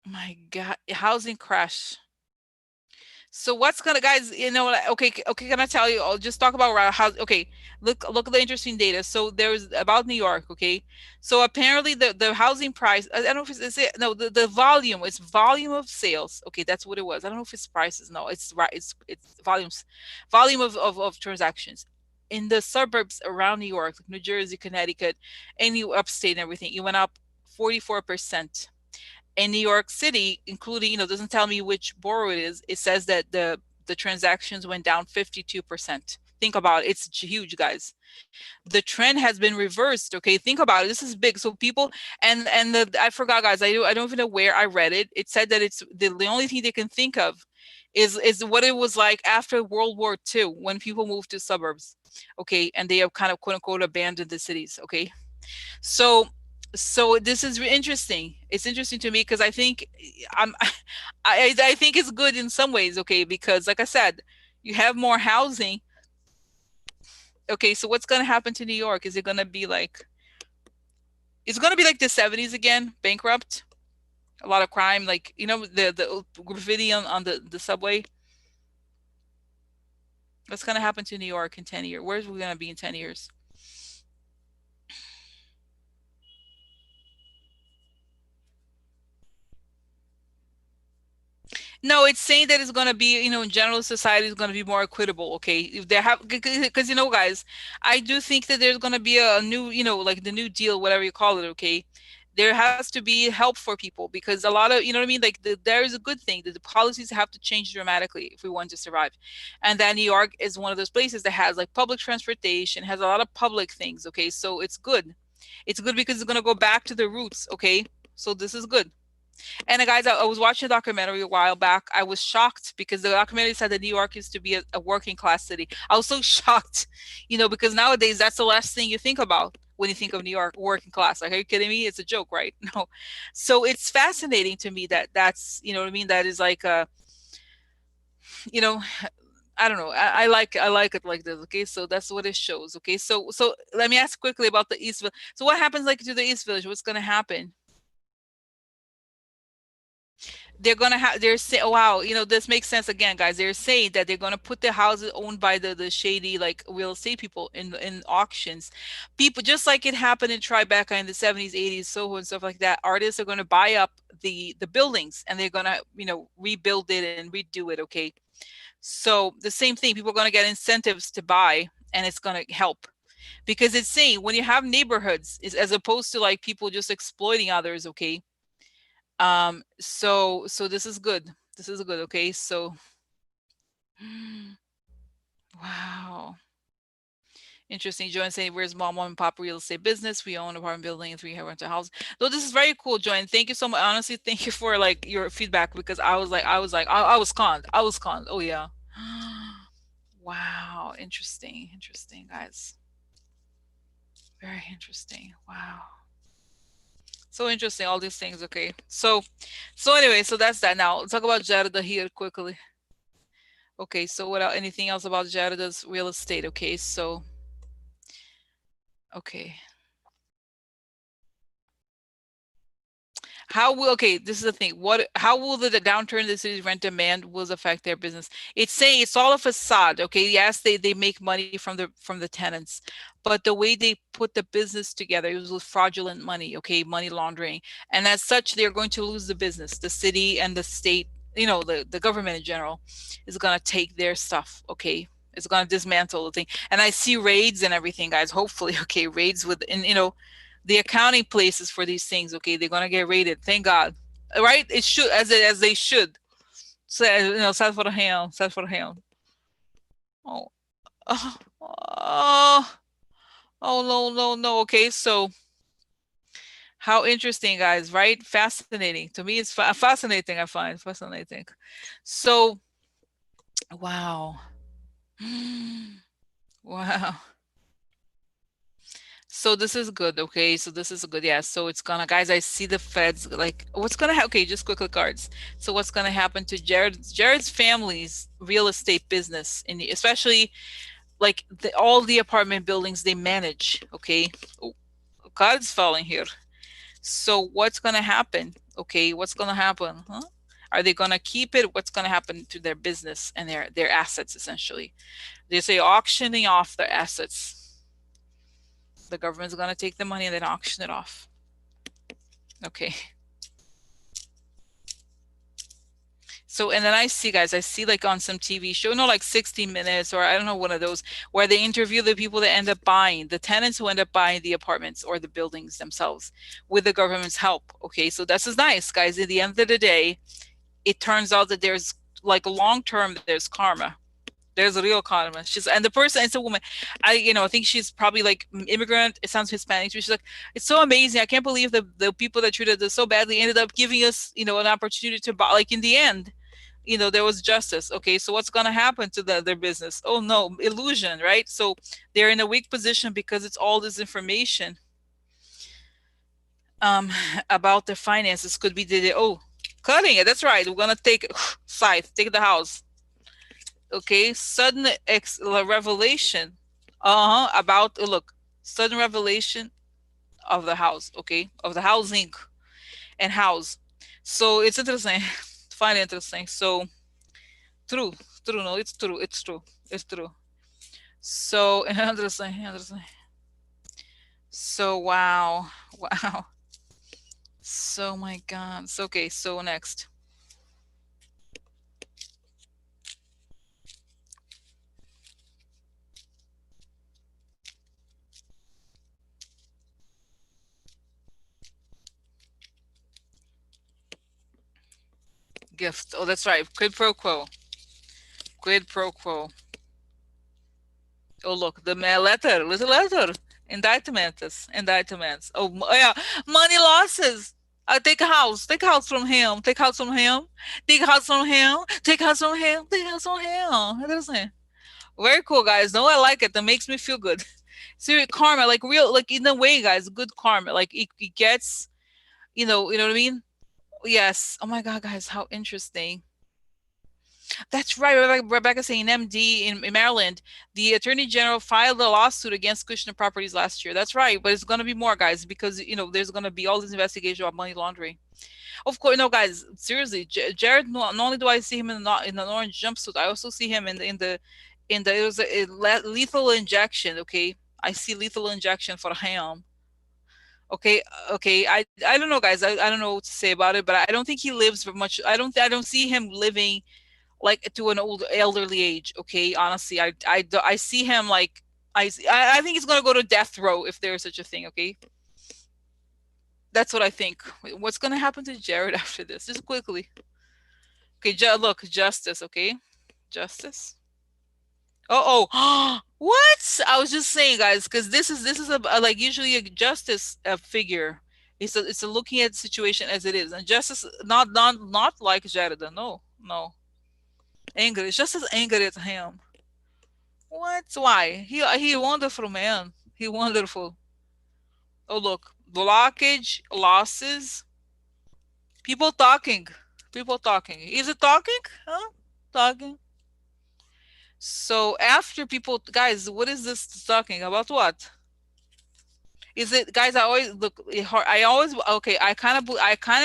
my God, housing crash. So what's gonna, guys? Okay, okay. Can I tell you? I'll just talk about how. Okay, look at the interesting data. So there's about New York. Okay, so apparently the housing price. I don't know if it's it. No, the volume. It's volume of sales. Okay, that's what it was. I don't know if it's prices. No, it's right. It's volumes, volume of transactions in the suburbs around New York, like New Jersey, Connecticut, any upstate and everything. It went up 44% in New York City, including, doesn't tell me which borough it is. It says that the transactions went down 52%. Think about it. It's huge, guys. The trend has been reversed. Okay, think about it. This is big. So people and I forgot, guys. I don't even know where I read it. It said that it's the only thing they can think of is what it was like after World War II when people moved to suburbs. Okay, and they have kind of quote unquote abandoned the cities. Okay, so this is interesting. It's interesting to me because I think I'm I think it's good in some ways, okay, because like I said, you have more housing. Okay, so what's going to happen to New York? Is it going to be like it's going to be like the 70s again, bankrupt, a lot of crime, like the graffiti on the subway. What's going to happen to New York in 10 years? Where's we going to be in 10 years? No, it's saying that it's going to be, in general, society is going to be more equitable. Okay, if they have, because guys, I do think that there's going to be a new, like the New Deal, whatever you call it. Okay, there has to be help for people because a lot of, what I mean, like there is a good thing that the policies have to change dramatically if we want to survive, and that New York is one of those places that has like public transportation, has a lot of public things. Okay, so it's good. It's good because it's going to go back to the roots. Okay, so this is good. And guys, I was watching a documentary a while back. I was shocked because the documentary said that New York used to be a working class city. I was so shocked, because nowadays that's the last thing you think about when you think of New York working class. Like, are you kidding me? It's a joke, right? No. So it's fascinating to me that that's, what I mean? That is like you know, I don't know. I like it like this. Okay, so that's what it shows. Okay, so let me ask quickly about the East Village. So what happens like to the East Village? What's going to happen? They're gonna have they're saying, oh, wow, this makes sense again, guys. They're saying that they're gonna put the houses owned by the shady like real estate people in auctions. People, just like it happened in Tribeca in the 70s, 80s, Soho and stuff like that. Artists are gonna buy up the buildings, and they're gonna, rebuild it and redo it. Okay, so the same thing, people are gonna get incentives to buy, and it's gonna help, because it's saying when you have neighborhoods, is as opposed to like people just exploiting others. Okay, so this is good. This is good. Okay, so wow. Interesting. Joanne saying, "Where's mom and pop real estate business? We own an apartment building and three rental house." So this is very cool, Joanne. Thank you so much. Honestly, thank you for like your feedback, because I was conned. I was conned. Oh yeah. Wow. Interesting. Interesting, guys. Very interesting. Wow. So interesting. All these things. Okay. So anyway, so that's that. Now let's talk about Jarda here quickly. Okay. So what else? Anything else about Jarda's real estate? Okay. So okay. How will okay, this is the thing. How will the downturn in the city's rent demand will affect their business? It's saying it's all a facade. Okay. Yes, they make money from the tenants, but the way they put the business together, it was with fraudulent money, okay, money laundering. And as such, they're going to lose the business. The city and the state, the government in general is gonna take their stuff, okay. It's gonna dismantle the thing. And I see raids and everything, guys. Hopefully, okay, raids with and the accounting places for these things, okay, they're gonna get rated. Thank God, right? It should, as they should. So sad for the hand, sad for the hand. Oh, oh, oh, oh no, no, no. Okay, so how interesting, guys, right? Fascinating. To me, it's fascinating. I find fascinating. So, wow, wow. So this is good, okay? So this is good, yeah. So it's gonna, guys. I see the feds like what's gonna happen. Okay, just quickly cards. So what's gonna happen to Jared's family's real estate business, especially like all the apartment buildings they manage. Okay, oh, cards falling here. So what's gonna happen? Okay, what's gonna happen? Huh? Are they gonna keep it? What's gonna happen to their business and their assets essentially? They say auctioning off their assets. The government's gonna take the money and then auction it off. Okay. So and then I see, guys, I see like on some TV show, like 60 Minutes or I don't know, one of those where they interview the people that end up buying, the tenants who end up buying the apartments or the buildings themselves with the government's help. Okay, so this is nice, guys. At the end of the day, it turns out that there's like long term, there's karma. There's a real karma. She's and the person, it's a woman. I think she's probably like immigrant. It sounds Hispanic. She's like, it's so amazing. I can't believe the people that treated us so badly ended up giving us, an opportunity to buy. Like in the end, there was justice. Okay, so what's gonna happen to their business? Oh no, illusion, right? So they're in a weak position because it's all this information um about their finances. Could be cutting it. That's right. We're gonna take scythe, take the house. Okay, sudden revelation. About look, sudden revelation of the house. Okay, of the housing and house. So it's interesting. Find it interesting. So true, true. No, it's true. It's true. It's true. So interesting, interesting. So wow, wow. So my God. So okay. So next gift. Oh, that's right. Quid pro quo. Quid pro quo. Oh, look, the letter, little letter. Indictments, indictments. Oh, yeah, money losses. Take a house from him, take a house from him, take a house from him, take a house from him, take a house from him. Interesting. Very cool, guys. No, I like it. That makes me feel good. Serious karma, like real, like in a way, guys, good karma. Like it gets, you know what I mean? Yes. Oh my God, guys, how interesting. That's right. Rebecca saying MD in Maryland, the attorney general filed a lawsuit against Kushner Properties last year. That's right. But it's going to be more, guys, because, there's going to be all this investigation about money laundering. Of course, no, guys, seriously, Jared, not only do I see him in an orange jumpsuit, I also see him it was a lethal injection. Okay. I see lethal injection for him. Okay, okay. I don't know, guys. I don't know what to say about it, but I don't think he lives for much. I don't see him living like to an old elderly age. Okay, honestly, I see him like I think he's gonna go to death row if there's such a thing. Okay, that's what I think. What's gonna happen to Jared after this? Just quickly. Okay, look, justice. Okay, justice. Oh, what? I was just saying, guys, because this is a like usually a justice figure. It's a looking at the situation as it is, and justice not like Jared. No, no, angry. It's just as angry at him. What? Why? He wonderful man. He wonderful. Oh look, blockage, losses, people talking, people talking. Is it talking? Huh? Talking. So after people, guys, what is this talking about? What? Is it, guys? I always look. I always okay. I kind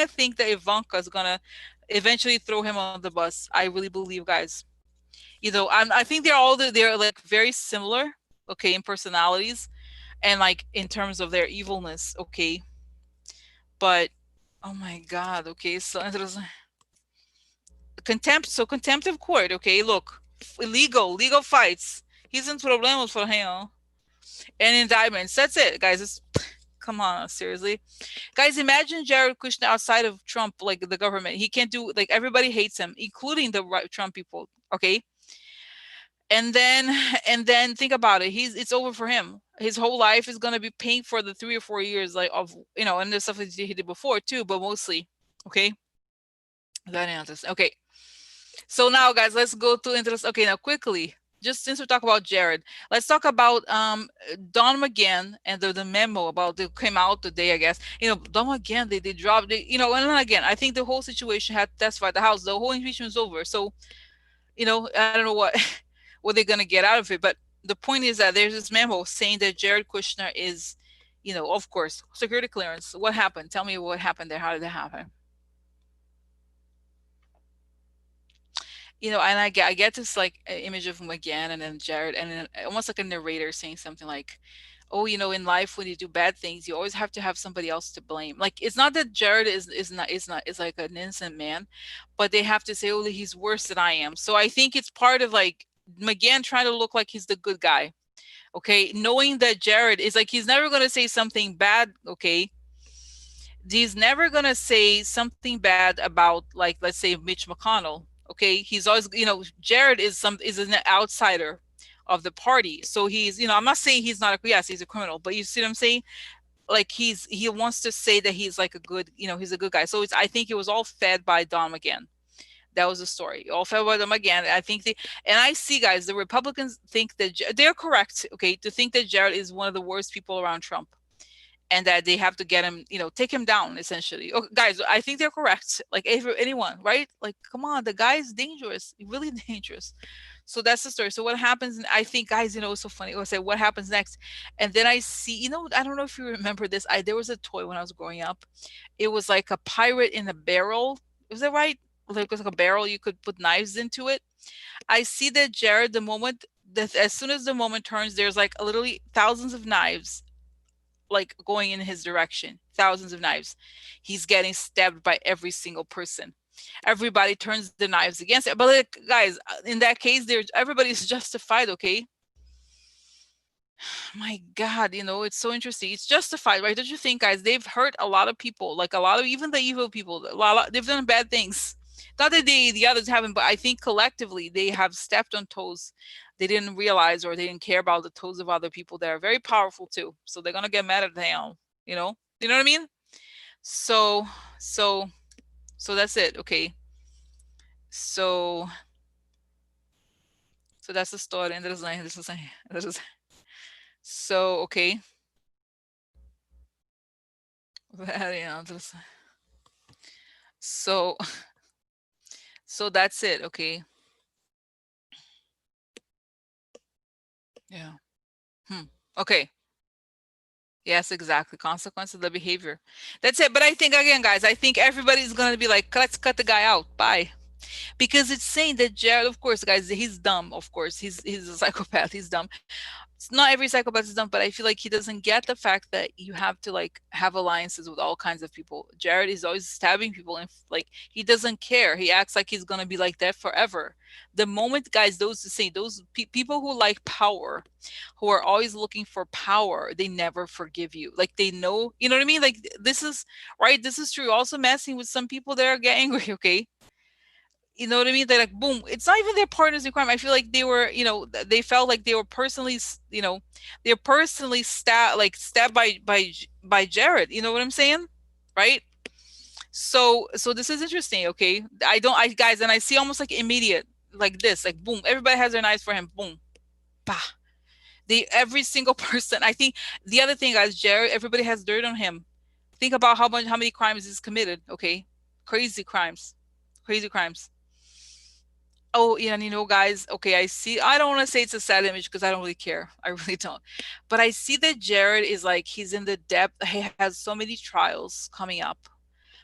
of think that Ivanka's gonna eventually throw him on the bus. I really believe, guys. I think they're like very similar. Okay, in personalities and like in terms of their evilness. Okay, but oh my God. Okay, so contempt. So contempt of court. Okay, look, legal fights. He's in problems for him and indictments. That's it, guys. Come on, seriously. Guys, imagine Jared Kushner outside of Trump, like the government. He can't do like everybody hates him, including the Trump people. Okay, and then and then think about it. It's over for him. His whole life is gonna be paying for the 3 or 4 years like of and the stuff that he did before too, but mostly. Okay, that answers. Okay, so now guys, let's go to interest. Okay, now quickly. Just since we talk about Jared, let's talk about Don McGahn and the memo about that came out today. I guess Don McGahn they dropped it. And then again, I think the whole situation had testified the House. The whole impeachment is over. So I don't know what what they're gonna get out of it. But the point is that there's this memo saying that Jared Kushner is, of course, security clearance. What happened? Tell me what happened there. How did that happen? And I get this like image of him again, and then Jared, and then almost like a narrator saying something like, "Oh, in life when you do bad things, you always have to have somebody else to blame." Like it's not that Jared is like an innocent man, but they have to say, "Oh, he's worse than I am." So I think it's part of like McGann trying to look like he's the good guy. Okay, knowing that Jared is like he's never gonna say something bad. Okay, he's never gonna say something bad about like let's say Mitch McConnell. Okay, he's always Jared is an outsider of the party, so he's I'm not saying he's not yes he's a criminal, but you see what I'm saying, like he wants to say that he's like a good he's a good guy. So I think it was all fed by Don McGahn. That was the story. All fed by Don McGahn. I think and I see, guys, the Republicans think that they're correct. Okay, to think that Jared is one of the worst people around Trump and that they have to get him, take him down essentially. Oh, guys, I think they're correct. Like anyone, right? Like, come on, the guy is dangerous, really dangerous. So that's the story. So what happens? And I think, guys, it's so funny. I'll say what happens next, and then I see, I don't know if you remember this. There was a toy when I was growing up. It was like a pirate in a barrel. Was that right? Like it was like a barrel you could put knives into it. I see that Jared, the moment that as soon as the moment turns, there's like literally thousands of knives like going in his direction, thousands of knives. He's getting stabbed by every single person. Everybody turns the knives against it. But like, guys, in that case, there's everybody's justified. Okay, my God, it's so interesting. It's justified, right? Don't you think, guys? They've hurt a lot of people, like a lot of even the evil people. They've done bad things. Not that the others haven't, but I think collectively they have stepped on toes. They didn't realize or they didn't care about the toes of other people that are very powerful too. So they're gonna get mad at them. You know what I mean? So, so, so that's it. Okay. So, so that's the story. And this is so okay. Yeah, so so that's it. Okay. Yeah. Hmm. Okay. Yes, exactly. Consequence of the behavior. That's it. But I think again, guys, I think everybody's gonna be like, let's cut the guy out. Bye. because it's saying that Jared, of course, guys, he's dumb. Of course, he's a psychopath. He's dumb. It's not every psychopath is dumb, but I feel like he doesn't get the fact that you have to like have alliances with all kinds of people. Jared is always stabbing people, and like he doesn't care. He acts like he's gonna be like that forever. The moment, guys, those to say those people who like power, who are always looking for power, they never forgive you. Like they know, you know what I mean? Like this is right. This is true. Also messing with some people that are get angry. Okay, you know what I mean? They're like, boom. It's not even their partners in crime. I feel like they were, they felt like they were personally, they're personally stabbed by Jared. You know what I'm saying? Right? So this is interesting. Okay, I guys, and I see almost like immediate, like this, like boom. Everybody has their knives for him. Boom, bah. Every single person. I think the other thing, guys, Jared. Everybody has dirt on him. Think about how many crimes he's committed. Okay, crazy crimes, crazy crimes. Oh, yeah, and guys, okay, I see. I don't want to say it's a sad image because I don't really care. I really don't. But I see that Jared is like he's in the depth. He has so many trials coming up.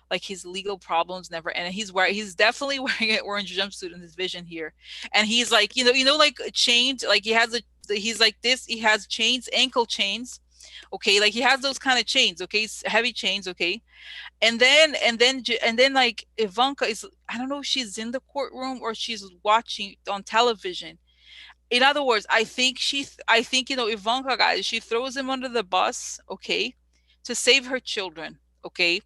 Like his legal problems never end. And he's definitely wearing an orange jumpsuit in this vision here. And he's like, like chained, like he's like this, he has chains, ankle chains. Okay, like he has those kind of chains, okay, heavy chains, okay, and then like Ivanka is, I don't know if she's in the courtroom or she's watching on television. In other words, I think Ivanka, guys, she throws him under the bus, okay, to save her children, okay,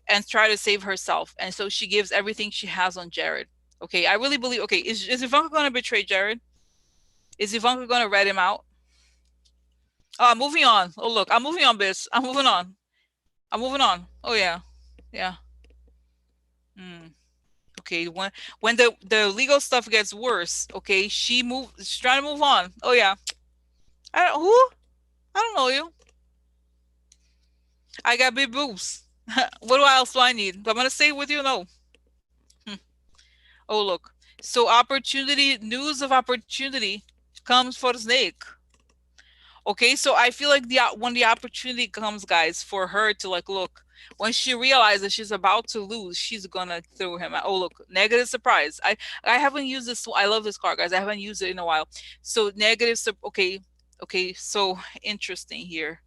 and try to save herself. And so she gives everything she has on Jared. Okay, I really believe. Okay, is Ivanka gonna betray Jared? Is Ivanka gonna rat him out? Moving on. Oh look, I'm moving on, bitch. I'm moving on. I'm moving on. Oh yeah, yeah. Mm. Okay, when the legal stuff gets worse, okay, she's trying to move on. Oh yeah. Who? I don't know you. I got big boobs. What else do I need? Do I'm gonna stay with you? No. Hmm. Oh look. So opportunity, news of opportunity comes for Snake. Okay, so I feel like when the opportunity comes, guys, for her to like look, when she realizes she's about to lose, she's gonna throw him out. Oh look, negative surprise. I haven't used this. I love this card, guys. I haven't used it in a while. So okay, okay. So interesting here.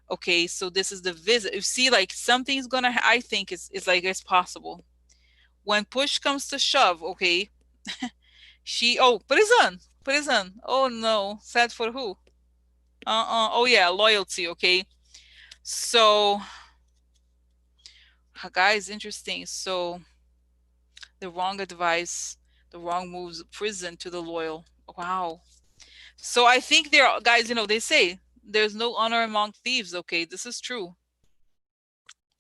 Okay, so this is the visit. You see, like something's gonna. I think it's like it's possible. When push comes to shove, okay. prison, prison. Oh no, sad for who? Oh yeah, loyalty. Okay, so guys, interesting. So the wrong advice, the wrong moves, prison to the loyal. Wow. So I think there are guys. They say there's no honor among thieves. Okay, this is true.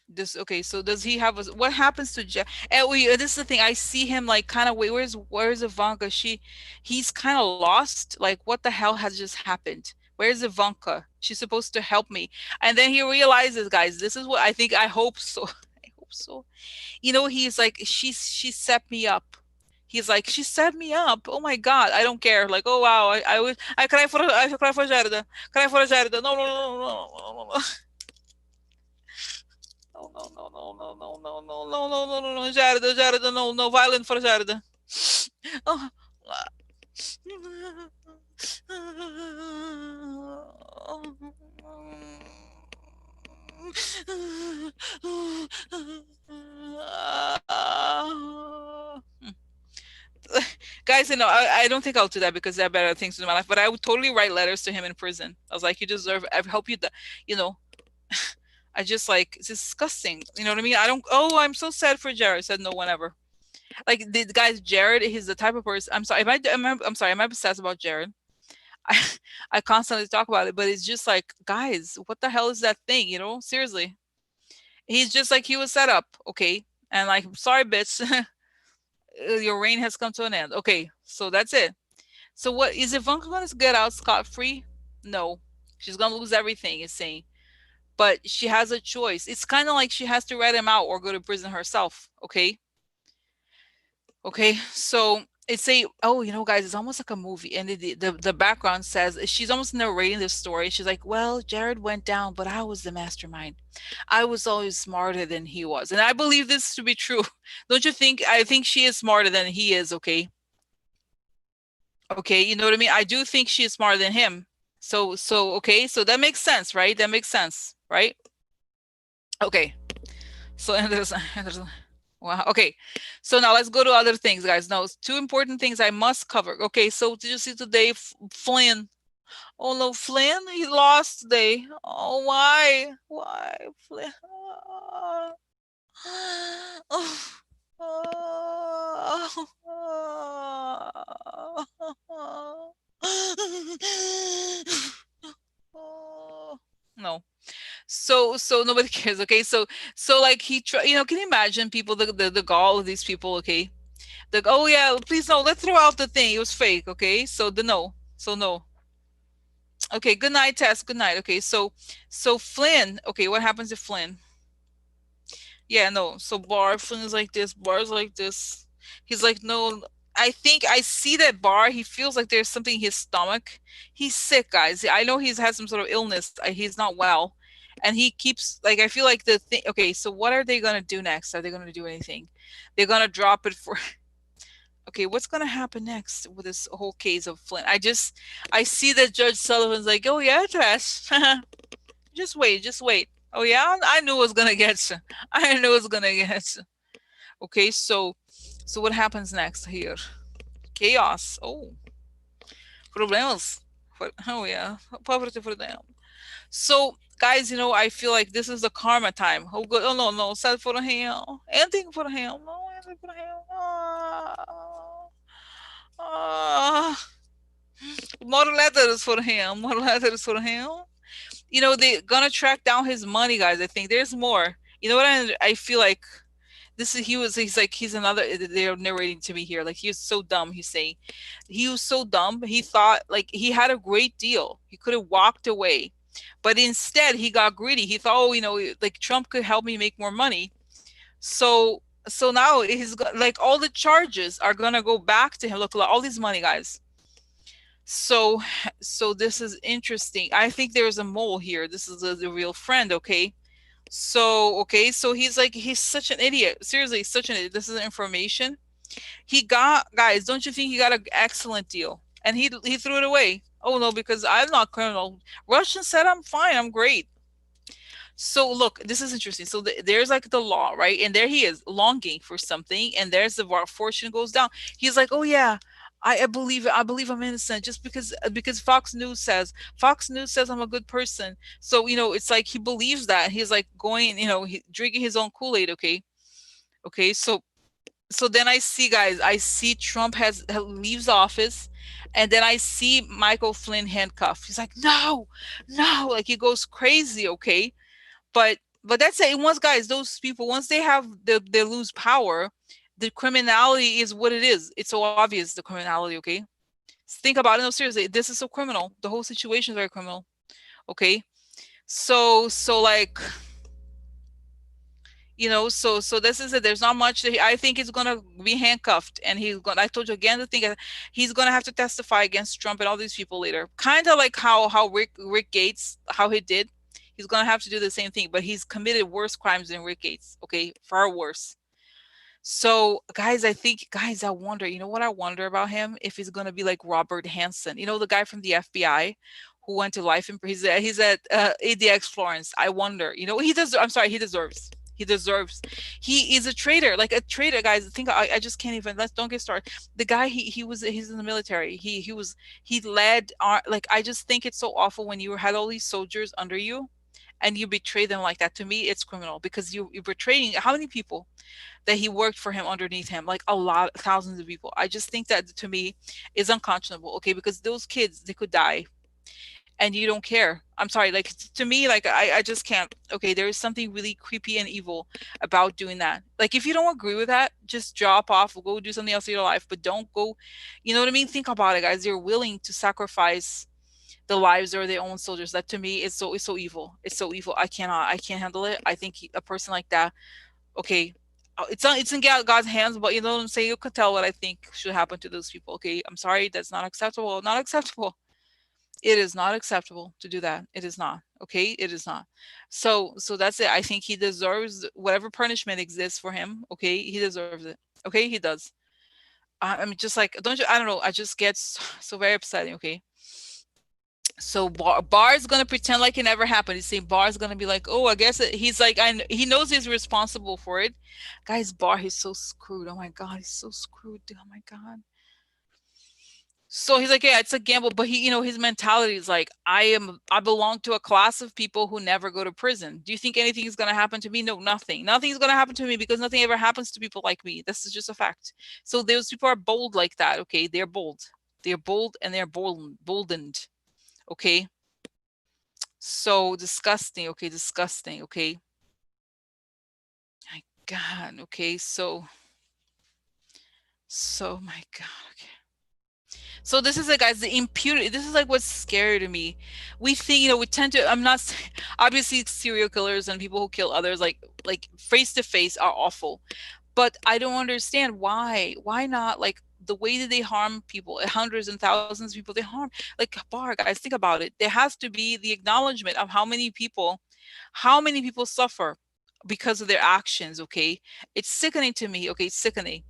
This okay. So does he have a? What happens to Jeff? And this is the thing. I see him like kind of wait. Where's Ivanka? He's kind of lost. Like what the hell has just happened? Where's Ivanka? She's supposed to help me. And then he realizes, guys, this is what I think. I hope so. I hope so. He's like, she set me up. He's like, she set me up. Oh my God, I don't care. Like, oh wow, I was I cry for Gerda. Cry for Gerda. No, no, no, no, no, no, no. No, no, no, no, no, no, no, no, no, no, no, no, no, Gerda, Gerda, no, no, violent for Gerda. Oh. Guys, I don't think I'll do that because there are better things to do in my life. But I would totally write letters to him in prison. I was like, you deserve. I hope you, you know. I just like it's disgusting. You know what I mean? I don't. Oh, I'm so sad for Jared. I said no one ever. Like the guys, Jared. He's the type of person. I'm sorry. I'm sorry. Am I obsessed about Jared? I I constantly talk about it, but it's just like, guys, what the hell is that thing? Seriously. He's just like he was set up, okay? And like, sorry, bitch, your reign has come to an end. Okay, so that's it. So what is Ivanka going to get out scot free? No, she's going to lose everything. It's saying, but she has a choice. It's kind of like she has to rat him out or go to prison herself. Okay, okay. So it's a oh, guys, it's almost like a movie, and the background says she's almost narrating the story. She's like, "Well, Jared went down, but I was the mastermind. I was always smarter than he was," and I believe this to be true. Don't you think? I think she is smarter than he is. Okay, okay, you know what I mean. I do think she is smarter than him. Okay, so that makes sense, right? That makes sense, right? Okay, so and there's wow. Okay, so now let's go to other things, guys. Now, two important things I must cover. Okay, so did you see today Flynn? Oh no, Flynn, he lost today. Oh, why? Why, Flynn? Oh, no. So nobody cares. Okay, so like can you imagine people the gall of these people? Okay, like, oh yeah, please no, let's throw out the thing. It was fake. Okay, so the no, so no. Okay, good night, Tess. Good night. Okay, so Flynn. Okay, what happens to Flynn? Yeah, no. So Flynn is like this. Bar's like this. He's like, no. I think I see that Bar. He feels like there's something in his stomach. He's sick, guys. I know he's had some sort of illness. He's not well, and he keeps like. I feel like the thing. Okay, so what are they gonna do next? Are they gonna do anything? They're gonna drop it for. Okay, what's gonna happen next with this whole case of Flynn? I see that Judge Sullivan's like, oh yeah, Trash. Just wait, just wait. Oh yeah, I knew it was gonna get you. I knew it was gonna get you. Okay, so what happens next here? Chaos. Oh, problemas. Oh yeah, poverty for them. So guys, I feel like this is the karma time. Oh good. Oh no, no, sad for him. Anything for him. No, anything for him. Ah, more letters for him. More letters for him. They're gonna track down his money, guys. I think there's more. You know what I feel like this is he's like he's another they're narrating to me here. Like he was so dumb, he's saying. He was so dumb. He thought like he had a great deal. He could have walked away. But instead he got greedy. He thought, oh, like Trump could help me make more money. So now he's got like all the charges are gonna go back to him. Look, all this money, guys. So this is interesting. I think there's a mole here. This is the real friend, okay? So he's such an idiot. Seriously, such an idiot. This is information. He got guys, don't you think he got an excellent deal? And he threw it away. Oh no, because I'm not criminal. Russian said I'm fine, I'm great. So look, this is interesting. So there's like the law, right? And there he is longing for something, and there's the fortune goes down. He's like, oh yeah, I believe it. I believe I'm innocent just because Fox News says I'm a good person. So it's like he believes that. He's like going, drinking his own Kool-Aid. Okay, okay. So then I see, guys. I see Trump leaves office, and then I see Michael Flynn handcuffed. He's like, no, no, like he goes crazy. Okay, but that's it. Once guys, those people once they lose power, the criminality is what it is. It's so obvious the criminality. Okay, think about it. No, seriously, this is so criminal. The whole situation is very criminal. Okay, so like so this is it. There's not much I think he's gonna be handcuffed, and I told you again the thing he's gonna have to testify against Trump and all these people later, kind of like how Rick Gates, how he did. He's gonna have to do the same thing, but he's committed worse crimes than Rick Gates. Okay, far worse. So, guys, I wonder, what I wonder about him, if he's going to be like Robert Hansen, the guy from the FBI who went to life in he's at ADX Florence. I wonder, he does. I'm sorry, he deserves. He deserves. He is a traitor, like a traitor, guys. I just can't even. Let's don't get started. The guy he's in the military. He led our like. I just think it's so awful when you had all these soldiers under you, and you betray them like that. To me, it's criminal because you're betraying how many people that he worked for him underneath him, like a lot, thousands of people. I just think that to me is unconscionable. Okay, because those kids they could die, and you don't care. I'm sorry, like to me, like I just can't. Okay, there is something really creepy and evil about doing that. Like if you don't agree with that, just drop off, go do something else in your life, but don't go. You know what I mean? Think about it, guys. They're willing to sacrifice the lives of their own soldiers. That to me is so evil. It's so evil. I can't handle it. I think a person like that, okay, it's in God's hands, but you know what I'm saying? You could tell what I think should happen to those people. Okay, I'm sorry, that's not acceptable. Not acceptable. It is not acceptable to do that. It is not. Okay, it is not. So that's it. I think he deserves whatever punishment exists for him. Okay, he deserves it. Okay, he does. I mean, just like don't you? I don't know. I just get so very upsetting. Okay, so Bar is gonna pretend like it never happened. He's saying Bar is gonna be like, oh, I guess he's like, he knows he's responsible for it. Guys, Bar, he's so screwed. Oh my god, he's so screwed. Oh my god. So he's like, yeah, it's a gamble, but he, his mentality is like, I belong to a class of people who never go to prison. Do you think anything is gonna happen to me? No, nothing. Nothing's gonna happen to me because nothing ever happens to people like me. This is just a fact. So those people are bold like that. Okay, they're bold. They're bold and they're boldened. Okay. So disgusting. Okay, disgusting. Okay. My God. Okay. So my God. Okay. So this is like, guys, the impunity. This is like what's scary to me. We think, we tend to. I'm not obviously serial killers and people who kill others, like face to face, are awful. But I don't understand why. Why not like the way that they harm people, hundreds and thousands of people they harm. Like Bar, guys, think about it. There has to be the acknowledgement of how many people suffer because of their actions. Okay, it's sickening to me. Okay, it's sickening.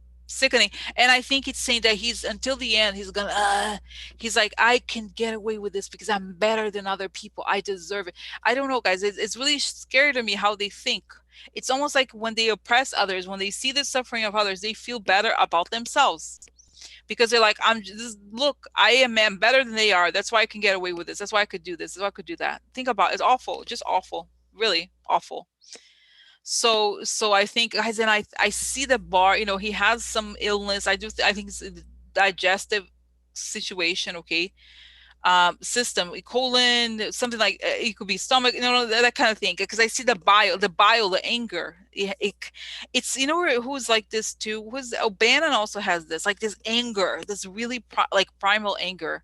And I think it's saying that he's until the end he's like, I can get away with this because I'm better than other people, I deserve it. I don't know, guys, it's really scary to me how they think. It's almost like when they oppress others, when they see the suffering of others, they feel better about themselves because they're like, I'm just, look, I'm better than they are, that's why I can get away with this, that's why I could do this, that's why I could do that. Think about it. It's awful, just awful, really awful. So I think, guys, and I see the Bar, he has some illness. I think it's a digestive situation. Okay, system, colon, something like, it could be stomach, that kind of thing. Because I see the bile, the anger. It's, who's like this too. Who's O'Bannon also has this, like this anger, this really like primal anger.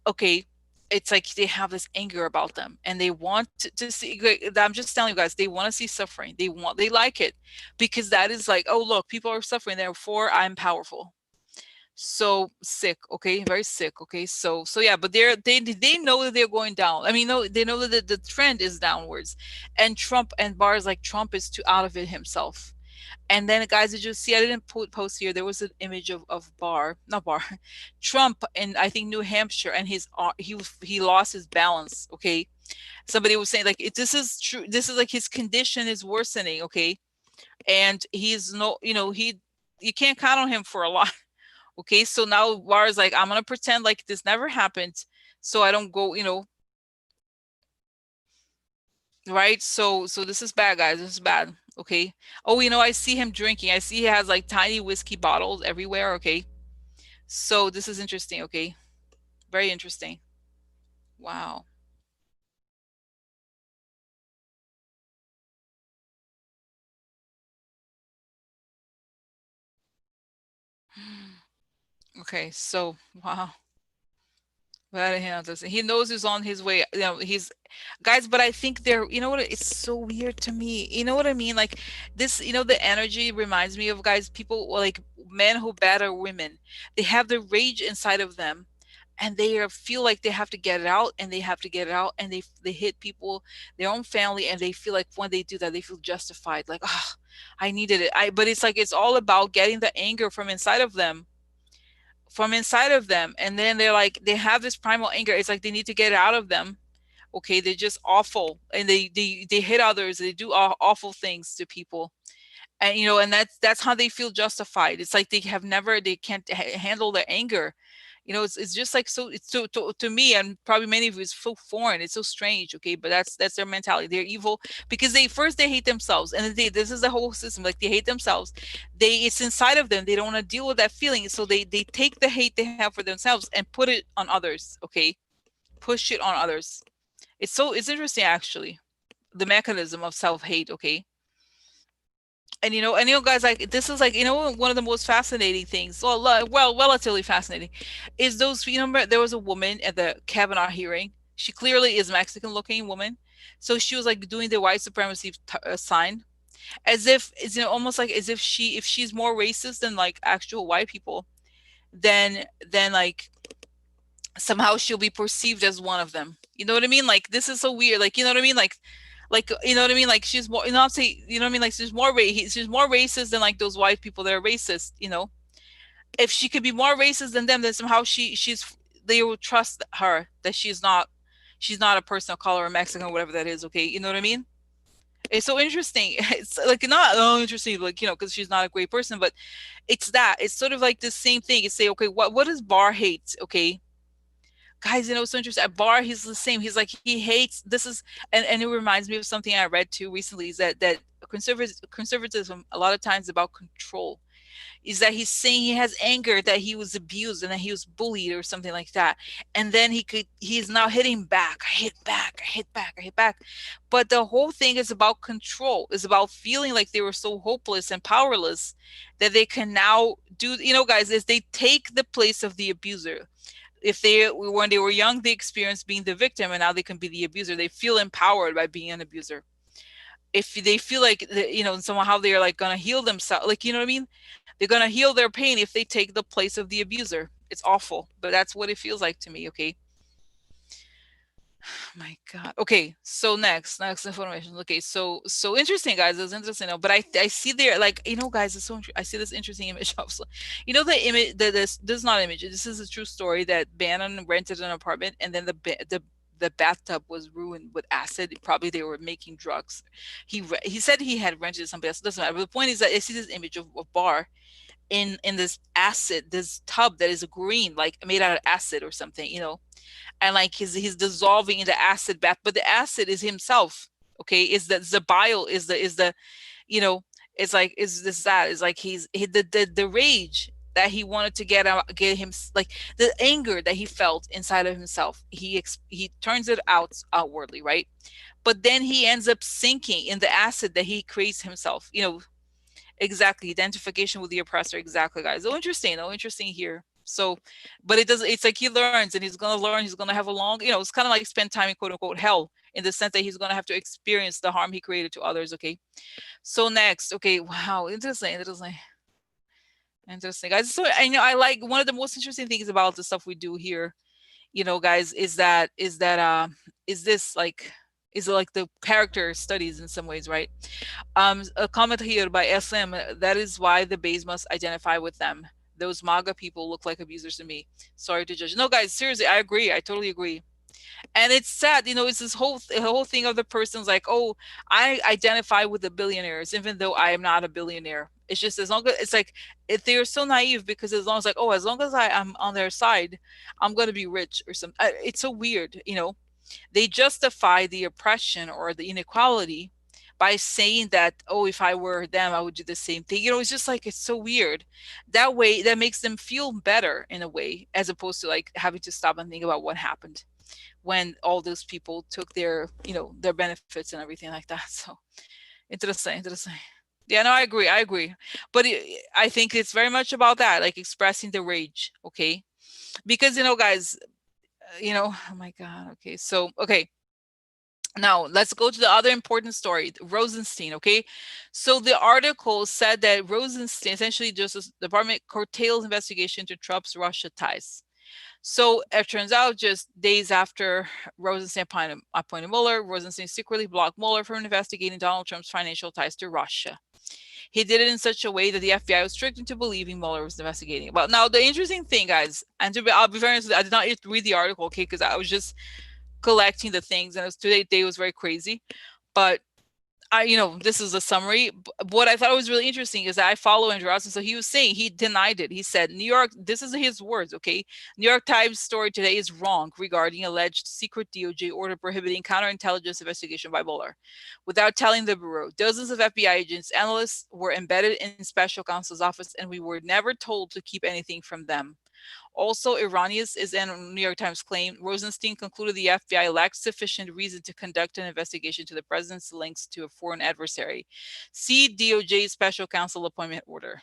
Okay, it's like they have this anger about them and they want to see. I'm just telling you guys, they want to see suffering. They like it because that is like, oh look, people are suffering, therefore I'm powerful. So sick. Okay, very sick. Okay, so yeah, but they know that they're going down. I mean, no, they know that the trend is downwards. And Barr is like, Trump is too out of it himself. And then, guys, did you see? I didn't post here. There was an image of not Barr, Trump in, I think, New Hampshire, and he lost his balance. Okay, somebody was saying like, this is true. This is like his condition is worsening. Okay, and he's no, you can't count on him for a lot. Okay, so now Barr is like, I'm gonna pretend like this never happened, so I don't go, right? So this is bad, guys. This is bad. Okay. Oh, I see him drinking. I see he has like tiny whiskey bottles everywhere. Okay. So this is interesting. Okay. Very interesting. Wow. Okay. So wow. Well, he knows he's on his way. He's guys, but I think they're, what, it's so weird to me. You know what I mean? Like this, the energy reminds me of, guys, people like men who batter women. They have the rage inside of them and feel like they have to get it out and they have to get it out and they hit people, their own family, and they feel like when they do that, they feel justified. Like, oh, I needed it. But it's like, it's all about getting the anger from inside of them, and then they're like, they have this primal anger, it's like they need to get it out of them. Okay, they're just awful and they hit others, they do awful things to people. And and that's how they feel justified. It's like they can't handle their anger. It's just like, so it's so to me, and probably many of you, it's so foreign, it's so strange. Okay, but that's their mentality. They're evil because they hate themselves, and then this is the whole system. Like, they hate themselves. It's inside of them. They don't want to deal with that feeling, so they take the hate they have for themselves and put it on others. Okay, push it on others. It's interesting, actually, the mechanism of self-hate. Okay. And guys, like, this is like, one of the most fascinating things, well, relatively fascinating, is those, remember there was a woman at the Kavanaugh hearing. She clearly is Mexican looking woman. So she was like doing the white supremacy sign. as if it's, almost like as if if she's more racist than like actual white people, then like somehow she'll be perceived as one of them. You know what I mean? Like this is so weird. Like you know what I mean? Like you know what I mean? Like she's more, I'm saying, you know what I mean? Like she's more racist than like those white people that are racist. If she could be more racist than them, then somehow they will trust her that she's not a person of color or Mexican or whatever that is. Okay, you know what I mean? It's so interesting. It's like not interesting, like because she's not a great person, but it's sort of like the same thing. You say, okay, what does Barr hate? Okay, guys, it's so interesting. At Barr, he's the same. He's like he hates this is and it reminds me of something I read too recently. Is that conservatism a lot of times about control, is that he's saying he has anger that he was abused and that he was bullied or something like that. And then he's now hitting back. I hit back, I hit back, I hit back. But the whole thing is about control, is about feeling like they were so hopeless and powerless that they can now do, guys, is they take the place of the abuser. If when they were young, they experienced being the victim, and now they can be the abuser. They feel empowered by being an abuser. If they feel like somehow they're like gonna heal themselves, like, you know what I mean, they're gonna heal their pain if they take the place of the abuser. It's awful, but that's what it feels like to me. Okay. My God. Okay, so next information. Okay, so interesting, guys. It's interesting. But I see there, like, guys, it's so I see this interesting image also. The image, this is not an image. This is a true story that Bannon rented an apartment, and then the bathtub was ruined with acid. Probably they were making drugs. He said he had rented somebody else. It doesn't matter. But the point is that I see this image of Barr in this acid, this tub that is green, like made out of acid or something. And like he's dissolving in the acid bath, but the acid is himself. Okay, is the bile, is the you know it's like, is this that is like the rage that he wanted to get him, like the anger that he felt inside of himself, he turns it outwardly, right? But then he ends up sinking in the acid that he creates himself. Exactly, identification with the oppressor. Exactly, guys. Oh, interesting. Oh, interesting here. So, but it's like he learns, and he's going to learn. He's going to have a long, it's kind of like spend time in quote unquote hell, in the sense that he's going to have to experience the harm he created to others. Okay. So next, okay. Wow. Interesting, guys. So I like, one of the most interesting things about the stuff we do here, guys, is this like, is like the character studies in some ways, right? A comment here by SM. That is why the base must identify with them. Those MAGA people look like abusers to me. Sorry to judge. No, guys, seriously, I agree. I totally agree. And it's sad, it's this whole thing of the person's like, oh, I identify with the billionaires, even though I am not a billionaire. It's just, as long as it's like, if they're so naive, because as long as, like, oh, as long as I'm on their side, I'm gonna be rich or something. It's so weird. They justify the oppression or the inequality by saying that, oh, if I were them, I would do the same thing. It's just like, it's so weird. That way, that makes them feel better in a way, as opposed to like having to stop and think about what happened when all those people took their benefits and everything like that. So interesting. Yeah, no, I agree. But I think it's very much about that, like expressing the rage. Okay. Because guys, oh my God. Okay. So, okay, now let's go to the other important story, Rosenstein. Okay, so the article said that Rosenstein, essentially Justice Department, curtails investigation into Trump's Russia ties. So it turns out, just days after Rosenstein appointed Mueller, Rosenstein secretly blocked Mueller from investigating Donald Trump's financial ties to Russia. He did it in such a way that the FBI was tricked into believing Mueller was investigating. Well, now the interesting thing, guys, and I'll be very honest, I did not read the article, okay, because I was just collecting the things, and today was very crazy. But this is a summary. What I thought was really interesting is that I follow Andrew Ross, and so he was saying, he denied it. He said, New York, this is his words, okay? New York Times story today is wrong regarding alleged secret DOJ order prohibiting counterintelligence investigation by Mueller. Without telling the Bureau, dozens of FBI agents, analysts were embedded in special counsel's office, and we were never told to keep anything from them. Also erroneous is in New York Times claim Rosenstein concluded the FBI lacked sufficient reason to conduct an investigation to the president's links to a foreign adversary. See DOJ special counsel appointment order.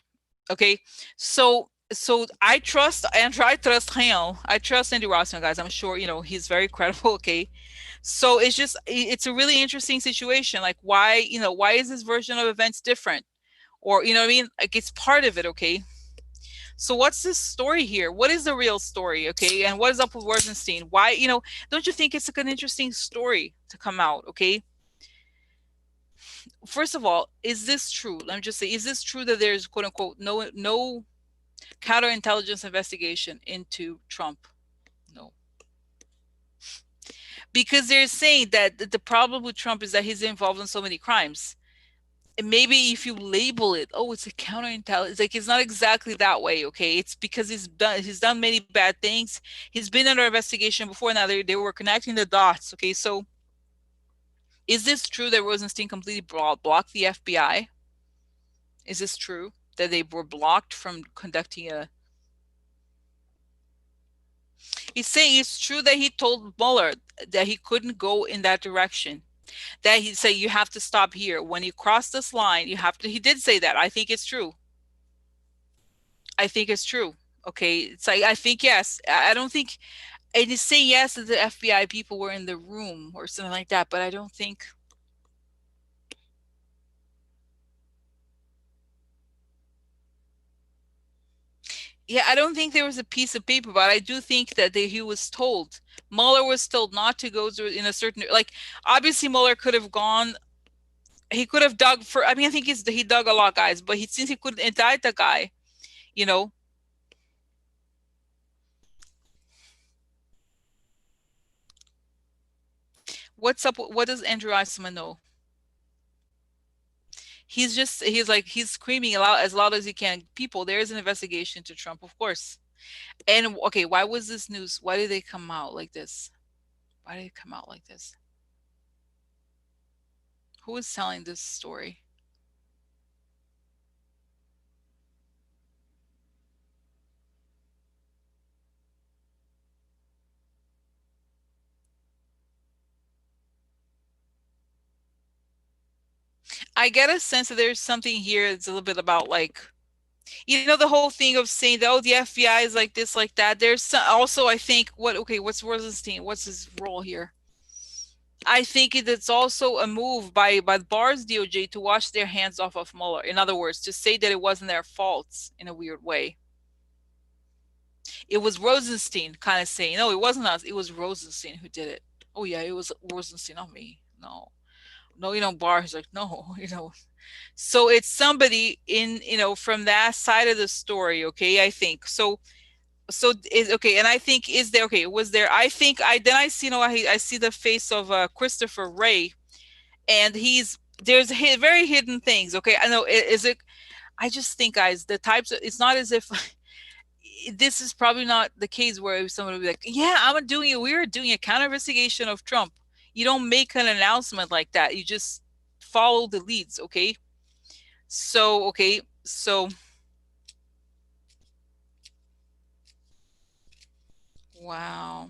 Okay, so So I trust Andrew. I trust him. I trust Andy Rossman, guys. I'm sure he's very credible. Okay, so it's just it's a really interesting situation. Like why is this version of events different? Or you know what I mean? Like it's part of it. Okay, so what's this story here? What is the real story? Okay, and what is up with Rosenstein? Why don't you think it's like an interesting story to come out? Okay, first of all, is this true? Let me just say, is this true that there's quote unquote no counterintelligence investigation into Trump? No, because they're saying that the problem with Trump is that he's involved in so many crimes. And maybe if you label it, oh, it's a counterintelligence, like it's not exactly that way. Okay, it's because he's done many bad things. He's been under investigation before. Now they were connecting the dots. Okay, so is this true that Rosenstein completely blocked the FBI? Is this true that they were blocked from conducting a? He's saying it's true that he told Mueller that he couldn't go in that direction. That he said you have to stop here. When you cross this line, you have to. He did say that. I think it's true. I think it's true. Okay, it's like I think yes. I don't think, and he's saying yes that the FBI people were in the room or something like that, but I don't think. Yeah, I don't think there was a piece of paper, but I do think that he was told. Mueller was told not to go through in a certain, like, obviously Mueller could have gone. He could have dug for. I mean, I think he dug a lot, guys. But since he couldn't indict the guy, you know, what's up? What does Andrew Eisman know? He's screaming as loud as he can. People, there is an investigation to Trump, of course. And okay, why was this news? Why did they come out like this? Why did it come out like this? Who is telling this story? I get a sense that there's something here that's a little bit about like, the whole thing of saying that, oh, the FBI is like this, like that. There's also, I think, what's Rosenstein? What's his role here? I think it's also a move by Barr's DOJ to wash their hands off of Mueller. In other words, to say that it wasn't their fault in a weird way. It was Rosenstein kind of saying, no, it wasn't us. It was Rosenstein who did it. Oh yeah, it was Rosenstein, not me. No, no, Barr is like, no, So it's somebody in, from that side of the story. Okay, I think so. So is okay, and I think is there okay? Was there? I think I see. I see the face of Christopher Wray, and there's very hidden things. Okay, I know. Is it? I just think, guys, the types. It's not as if this is probably not the case where someone would be like, "Yeah, we're doing a counter investigation of Trump." You don't make an announcement like that. You just follow the leads. Okay, so wow.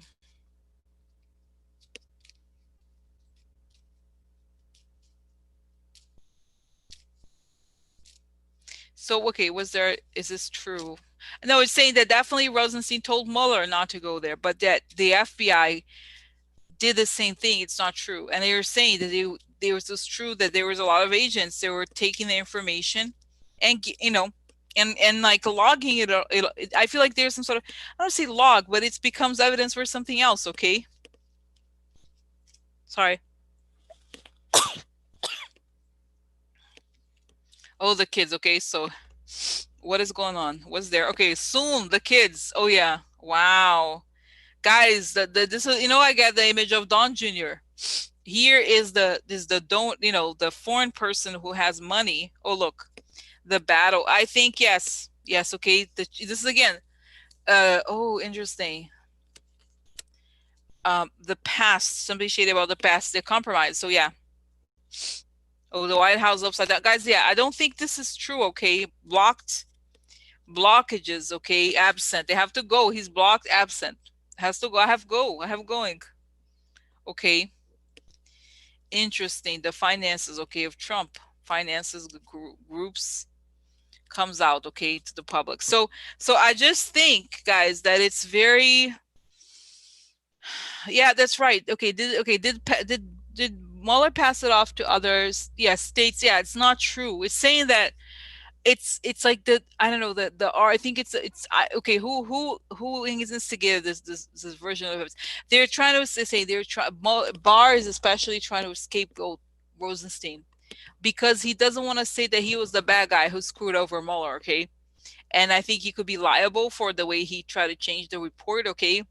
So okay, is this true? No, it's saying that definitely Rosenstein told Mueller not to go there, but that the FBI did the same thing. It's not true. And they were saying that there was this true that there was a lot of agents that were taking the information and and like logging it. I feel like there's some sort of, I don't say log, but it becomes evidence for something else. Okay, sorry. Oh, the kids. Okay, so what is going on? What's there? Okay, soon the kids. Oh yeah. Wow. Guys, this is, I get the image of Don Jr. Here is the don't, the foreign person who has money. Oh look, the battle. I think yes. Yes, okay. This is again. Oh, interesting. The past. Somebody shaded about the past. They're compromised. So yeah. Oh, the White House upside down. Guys, yeah, I don't think this is true, okay? Blocked blockages, okay? Absent. They have to go. He's blocked, absent. Has to go. I have going. Okay. Interesting. The finances, okay, of Trump. Finances, groups, comes out, okay, to the public. So I just think, guys, that it's very, yeah, that's right. Did Mueller pass it off to others? Yes, states. Yeah, it's not true. It's saying that it's like the, I don't know, the R. I think okay. Who instigated this version of it? They're trying to say they're trying. Barr is especially trying to scapegoat Rosenstein because he doesn't want to say that he was the bad guy who screwed over Mueller. Okay, and I think he could be liable for the way he tried to change the report. Okay,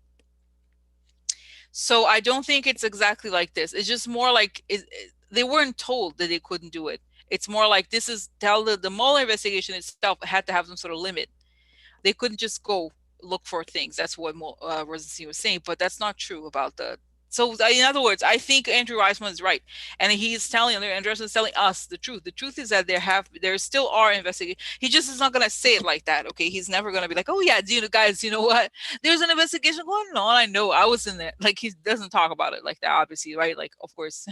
so I don't think it's exactly like this. It's just more like they weren't told that they couldn't do it. It's more like this is tell the Mueller investigation itself had to have some sort of limit. They couldn't just go look for things. That's what Rosenstein was saying, but that's not true about the. So in other words, I think Andrew Weissman is right, and he's telling Andrew Weissman is telling us the truth. The truth is that there still are investigations. He just is not going to say it like that. Okay, he's never going to be like, oh yeah, guys, you know what? There's an investigation going on. I know, I was in there. Like he doesn't talk about it like that, obviously, right? Like of course,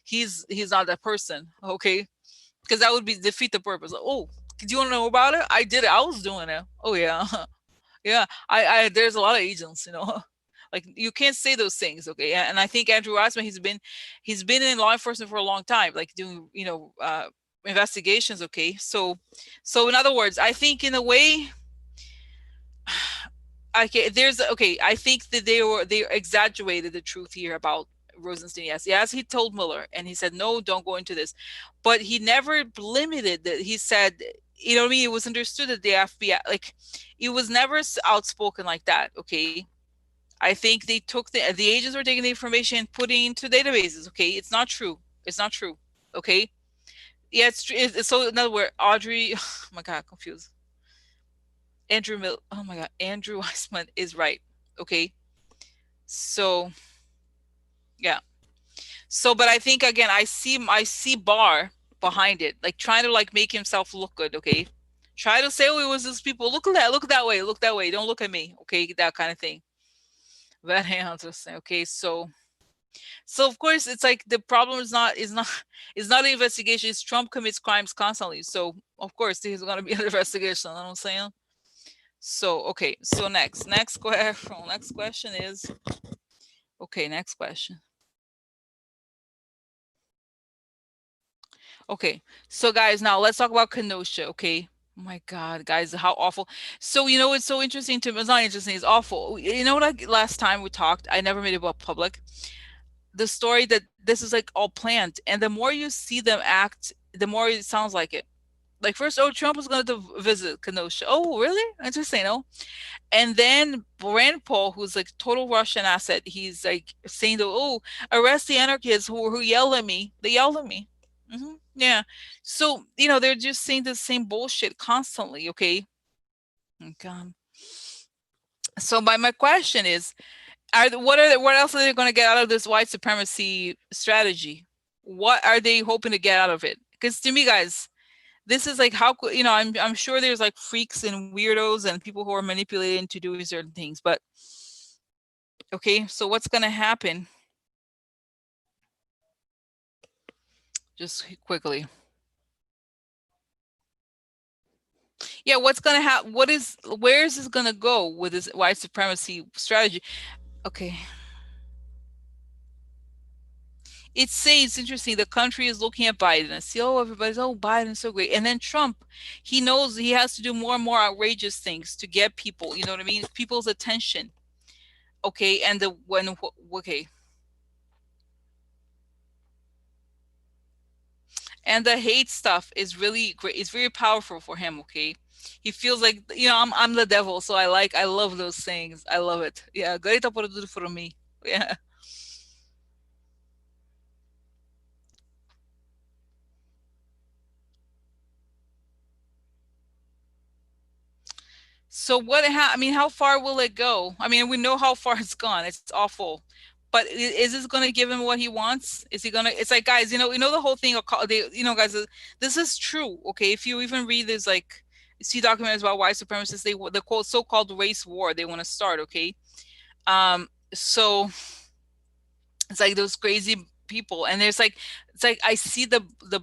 he's not that person. Okay, because that would be defeat the purpose. Like, oh, do you want to know about it? I did it. I was doing it. Oh yeah, yeah. I there's a lot of agents, like you can't say those things. Okay, and I think Andrew Weissman, he's been in law enforcement for a long time, like doing investigations. Okay, so in other words, I think in a way, I think that they exaggerated the truth here about Rosenstein. Yes, he told Mueller, and he said no, don't go into this, but he never limited that. He said, you know what I mean. It was understood that the FBI, like, it was never outspoken like that. Okay, I think they took the agents were taking the information and putting into databases. Okay, it's not true. It's not true. Okay, yeah, it's true. So in other words, Audrey, oh my God, confused. Oh my God, Andrew Weissman is right. Okay, so yeah. So, but I think again, I see Barr behind it, like trying to like make himself look good. Okay, try to say, oh, it was those people. Look that way, look that way. Don't look at me. Okay, that kind of thing. That interesting. Okay, so of course it's like the problem is not an investigation. It's Trump commits crimes constantly. So of course there's gonna be an investigation. You know what I'm saying? So okay. So next question is okay. Next question. Okay. So guys, now let's talk about Kenosha. Okay. Oh my God, guys, how awful. So you know what's so interesting to me? It's not interesting. It's awful. You know what? Like last time we talked, I never made it about public. The story that this is like all planned, and the more you see them act, the more it sounds like it. Like first, oh, Trump was going to visit Kenosha. Oh, really? Interesting. No. And then Rand Paul, who's like total Russian asset, he's like saying, "Oh, arrest the anarchists who yell at me. They yell at me." Yeah. So they're just saying the same bullshit constantly. Okay. Oh, God. So my question is, what else are they going to get out of this white supremacy strategy? What are they hoping to get out of it? Because to me, guys, this is like I'm sure there's like freaks and weirdos and people who are manipulated into doing certain things, but okay, so what's gonna happen? Just quickly. Yeah, what's gonna happen? Where is this gonna go with this white supremacy strategy? Okay. It's interesting. The country is looking at Biden and see, oh, everybody's, oh, Biden's so great. And then Trump, he knows he has to do more and more outrageous things to get people, you know what I mean? People's attention. Okay. And okay. And the hate stuff is really great. It's very powerful for him. Okay. He feels like, I'm the devil. So I love those things. I love it. Yeah. Grita por tudo for me. Yeah. So I mean, how far will it go? I mean, we know how far it's gone. It's awful. But is this going to give him what he wants? Is he going to, it's like, guys, the whole thing, guys, this is true. Okay. If you even read this, like, see documentaries about white supremacists, the quote, so-called race war they want to start. Okay. So it's like those crazy people, and there's like, it's like I see the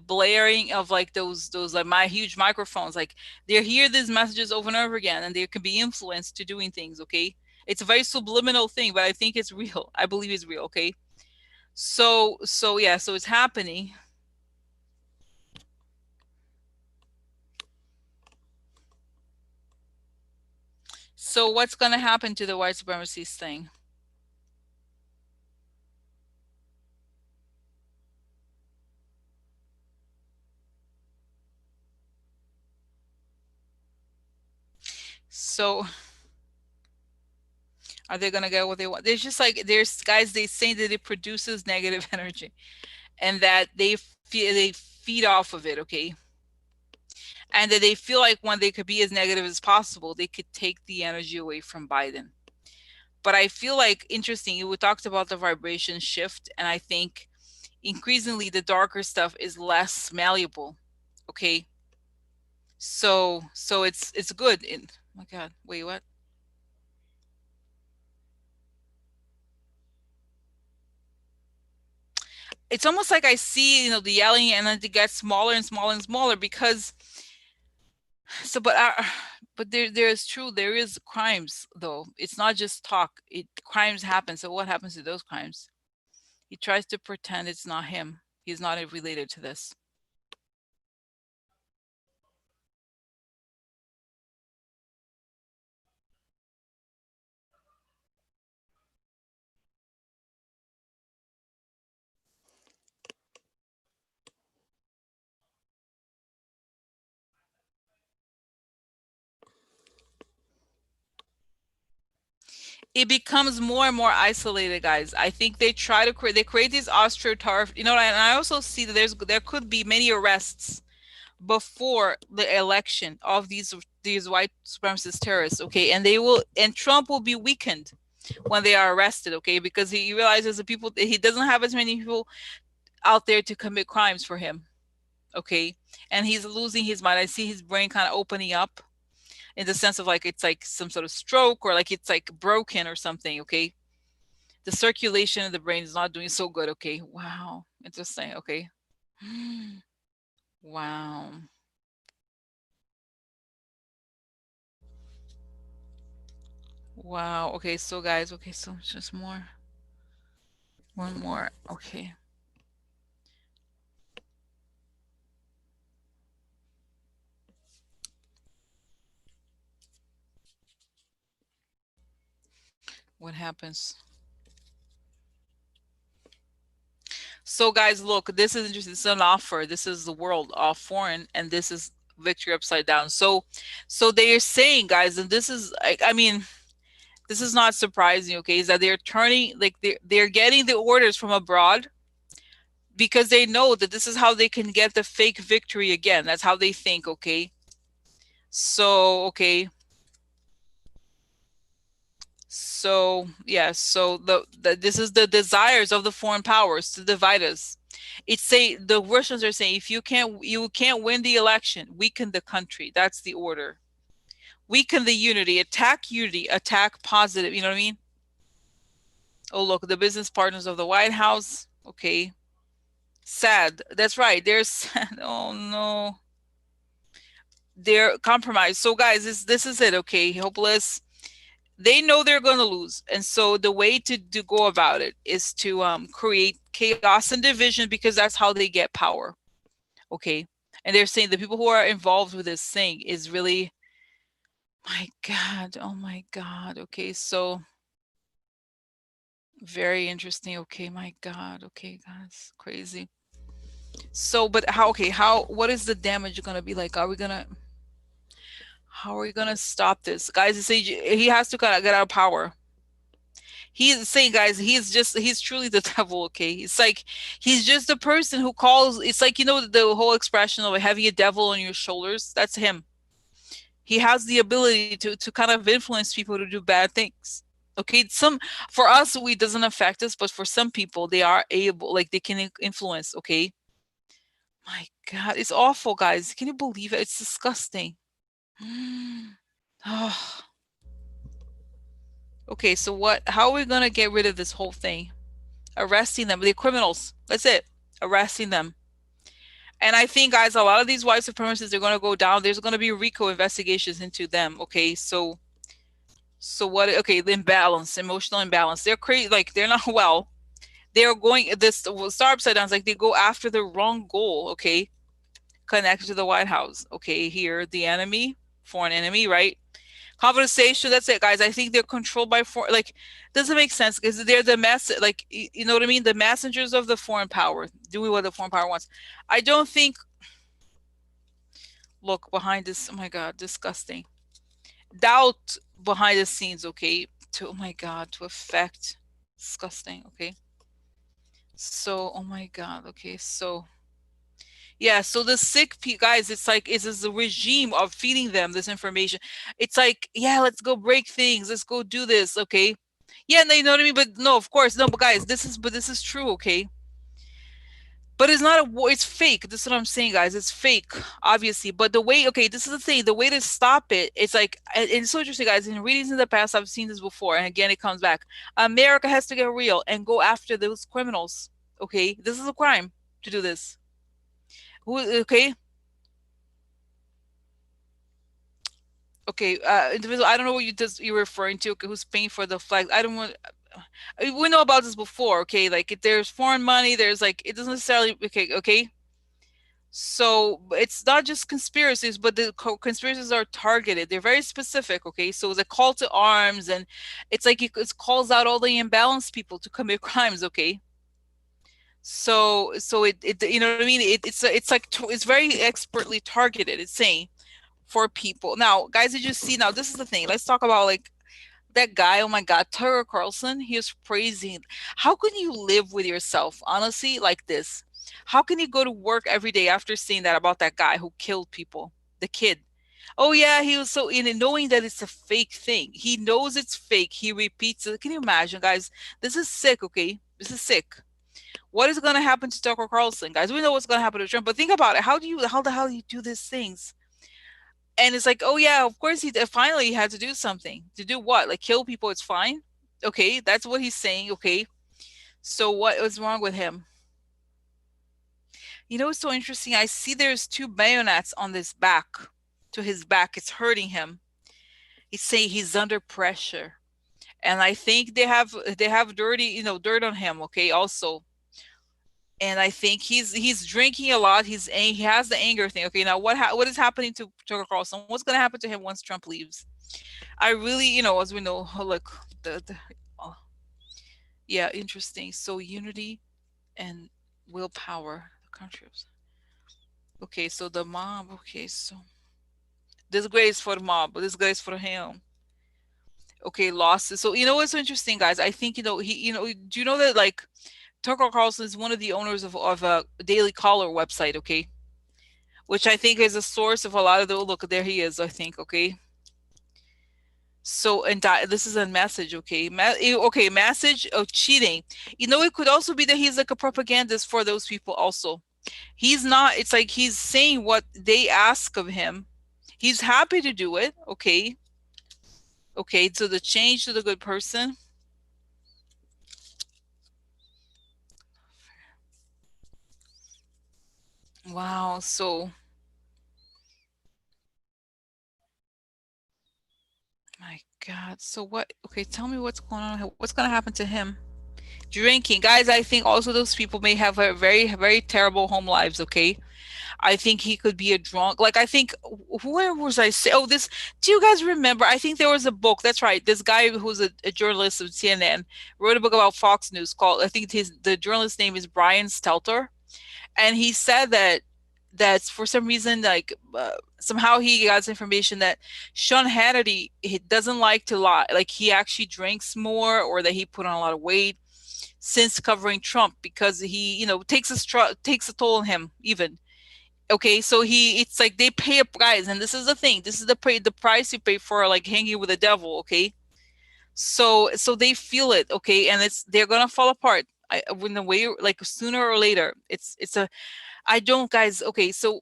blaring of like those like my huge microphones, like they hear these messages over and over again, and they can be influenced to doing things. Okay, it's a very subliminal thing, but I think it's real. I believe it's real. Okay, so yeah, so it's happening. So what's going to happen to the white supremacists thing? So are they going to get what they want? There's just like there's guys, they say that it produces negative energy, and that they feed off of it. Okay, and that they feel like when they could be as negative as possible, they could take the energy away from Biden. But I feel like interesting. We talked about the vibration shift, and I think increasingly the darker stuff is less malleable. Okay, so it's good. Oh my God, wait, what? It's almost like I see, the yelling, and then it gets smaller and smaller and smaller because but there's true, there is crimes though. It's not just talk. Crimes happen. So what happens to those crimes? He tries to pretend it's not him. He's not related to this. It becomes more and more isolated, guys. I think they try to create, they create these astroturf, and I also see that there could be many arrests before the election of these white supremacist terrorists. Okay, and Trump will be weakened when they are arrested. Okay, because he realizes the people, he doesn't have as many people out there to commit crimes for him. Okay, and he's losing his mind. I see his brain kind of opening up in the sense of like it's like some sort of stroke, or like it's like broken or something. Okay, the circulation of the brain is not doing so good. Okay, wow, interesting. Okay. Wow. Wow. Okay, so guys, okay, so just more. One more. Okay. What happens? So guys, look, this is interesting. This is an offer. This is the world off foreign, and this is victory upside down. So they are saying, guys, and this is I mean, this is not surprising, okay, is that they're turning, like they're getting the orders from abroad because they know that this is how they can get the fake victory again. That's how they think, okay? So, okay. So, yeah, so this is the desires of the foreign powers to divide us. It's say the Russians are saying, if you can't win the election, weaken the country. That's the order. Weaken the unity, attack positive, you know what I mean? Oh, look, the business partners of the White House. Okay. Sad. That's right. They're sad. Oh no. They're compromised. So guys, this is it, okay? Hopeless. They know they're going to lose, and so the way to go about it is to create chaos and division, because that's how they get power. Okay, and they're saying the people who are involved with this thing is really, my God, oh my God. Okay, so very interesting. Okay, my God. Okay, guys, crazy. So, but how? Okay, what is the damage going to be like? How are we gonna stop this, guys? He has to kind of get out of power. He's saying, guys, he's truly the devil. Okay, it's like he's just the person who calls. It's like, the whole expression of having a devil on your shoulders. That's him. He has the ability to kind of influence people to do bad things. Okay, for us, it doesn't affect us, but for some people, they are able, like they can influence. Okay, my God, it's awful, guys. Can you believe it? It's disgusting. Oh, okay, so how are we gonna get rid of this whole thing? arresting them, the criminals. That's it, arresting them. And I think, guys, a lot of these white supremacists, they're going to go down. There's going to be RICO investigations into them. Okay, so what? Okay, the imbalance, emotional imbalance. They're crazy. Like they're not well. They're going this star upside down. It's like they go after the wrong goal. Okay, connected to the White House. Okay, here the enemy, foreign enemy, right? Conversation. That's it, guys. I think they're controlled by foreign. Like, doesn't make sense because they're the mess. Like, you know what I mean? The messengers of the foreign power, doing what the foreign power wants. I don't think. Look behind this. Oh my God, disgusting. Doubt behind the scenes. Okay, to oh my God, to affect. Disgusting. Okay, so oh my God. Okay, so yeah, so the sick guys, it's like it's this regime of feeding them this information. It's like, yeah, let's go break things, let's go do this, okay? Yeah, and you know what I mean. But no, of course, no. But guys, this is true, okay? But it's not a war. It's fake. This is what I'm saying, guys. It's fake, obviously. But the way, okay, this is the thing. The way to stop it, it's like, and it's so interesting, guys. In readings in the past, I've seen this before, and again, it comes back. America has to get real and go after those criminals. Okay, this is a crime to do this. Who? Okay, okay, individual. I don't know what you're referring to. Okay, who's paying for the flag? I don't want. We know about this before. Okay, like if there's foreign money, there's like it doesn't necessarily. Okay, okay. So it's not just conspiracies, but the conspiracies are targeted. They're very specific. Okay, so it's a call to arms, and it's like it calls out all the imbalanced people to commit crimes. Okay, so it you know what I mean? It's like it's very expertly targeted. It's saying for people. Now, guys, did you see? Now, this is the thing. Let's talk about like that guy. Oh my God, Tucker Carlson. He was praising. How can you live with yourself, honestly, like this? How can you go to work every day after seeing that about that guy who killed people, the kid? Oh yeah, he was so in it, knowing that it's a fake thing. He knows it's fake. He repeats it. Can you imagine, guys? This is sick. Okay, this is sick. What is going to happen to Tucker Carlson, guys? We know what's going to happen to Trump, but think about it. How the hell do you do these things? And it's like, oh yeah, of course he finally had to do something. To do what? Like kill people? It's fine. Okay, that's what he's saying. Okay, so what was wrong with him? You know, it's so interesting. I see there's two bayonets on this back, to his back. It's hurting him. He's saying he's under pressure, and I think they have dirty, dirt on him. Okay, also, and I think he's drinking a lot. He has the anger thing. Okay, now what is happening to Tucker Carlson? What's going to happen to him once Trump leaves? I really, as we know, look, the oh, yeah, interesting. So unity and willpower, the countries. Okay, so the mob. Okay, so disgrace for the mob, disgrace for him. Okay, losses. So you know what's so interesting, guys? I think do you know that like Tucker Carlson is one of the owners of a Daily Caller website. Okay, which I think is a source of a lot of the look. There he is. I think. Okay, so and this is a message, okay? Okay, message of cheating. It could also be that he's like a propagandist for those people also. He's not, it's like he's saying what they ask of him. He's happy to do it, okay? Okay, so the change to the good person. Wow, so my God. So what, okay, tell me what's going on. What's going to happen to him? Drinking. Guys, I think also those people may have a very, very terrible home lives, okay? I think he could be a drunk. Like I think where was I say? Oh, this. Do you guys remember? I think there was a book. That's right. This guy who's a journalist of CNN wrote a book about Fox News called. I think the journalist's name is Brian Stelter, and he said that for some reason, like somehow he got information that Sean Hannity he doesn't like to lie. Like he actually drinks more, or that he put on a lot of weight since covering Trump because he takes a toll on him even. Okay, so it's like they pay a price, and this is the thing. This is the price you pay for like hanging with the devil. Okay, so they feel it. Okay, and they're gonna fall apart. When the way like sooner or later. It's a I don't guys. Okay, so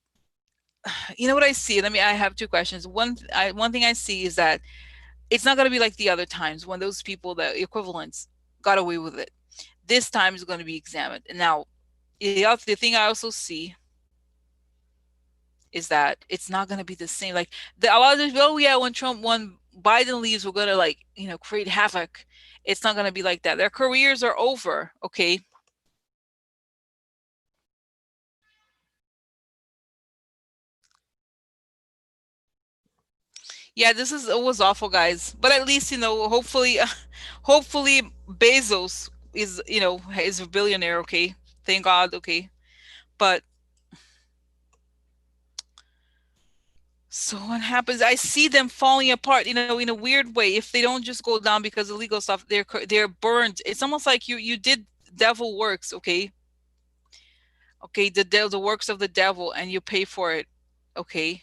you know what I see. I have two questions. One thing I see is that it's not gonna be like the other times when those people, the equivalents, got away with it. This time is going to be examined. And now, the thing I also see is that it's not going to be the same. Like a lot of this, oh yeah, when Biden leaves, we're going to like, create havoc. It's not going to be like that. Their careers are over. Okay. Yeah, this is it was awful, guys. But at least hopefully, hopefully Bezos is a billionaire. Okay, thank God. Okay, but so what happens? I see them falling apart. In a weird way. If they don't just go down because of legal stuff, they're burned. It's almost like you did devil works. Okay, okay, the works of the devil, and you pay for it. Okay,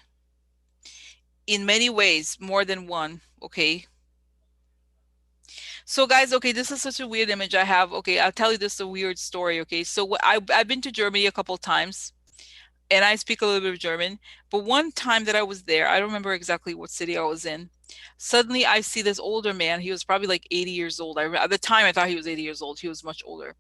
in many ways, more than one. Okay. So guys, okay, this is such a weird image I have. Okay, I'll tell you this a weird story. Okay, so I've been to Germany a couple times, and I speak a little bit of German. But one time that I was there, I don't remember exactly what city I was in. Suddenly, I see this older man. He was probably like 80 years old. At the time, I thought he was 80 years old. He was much older.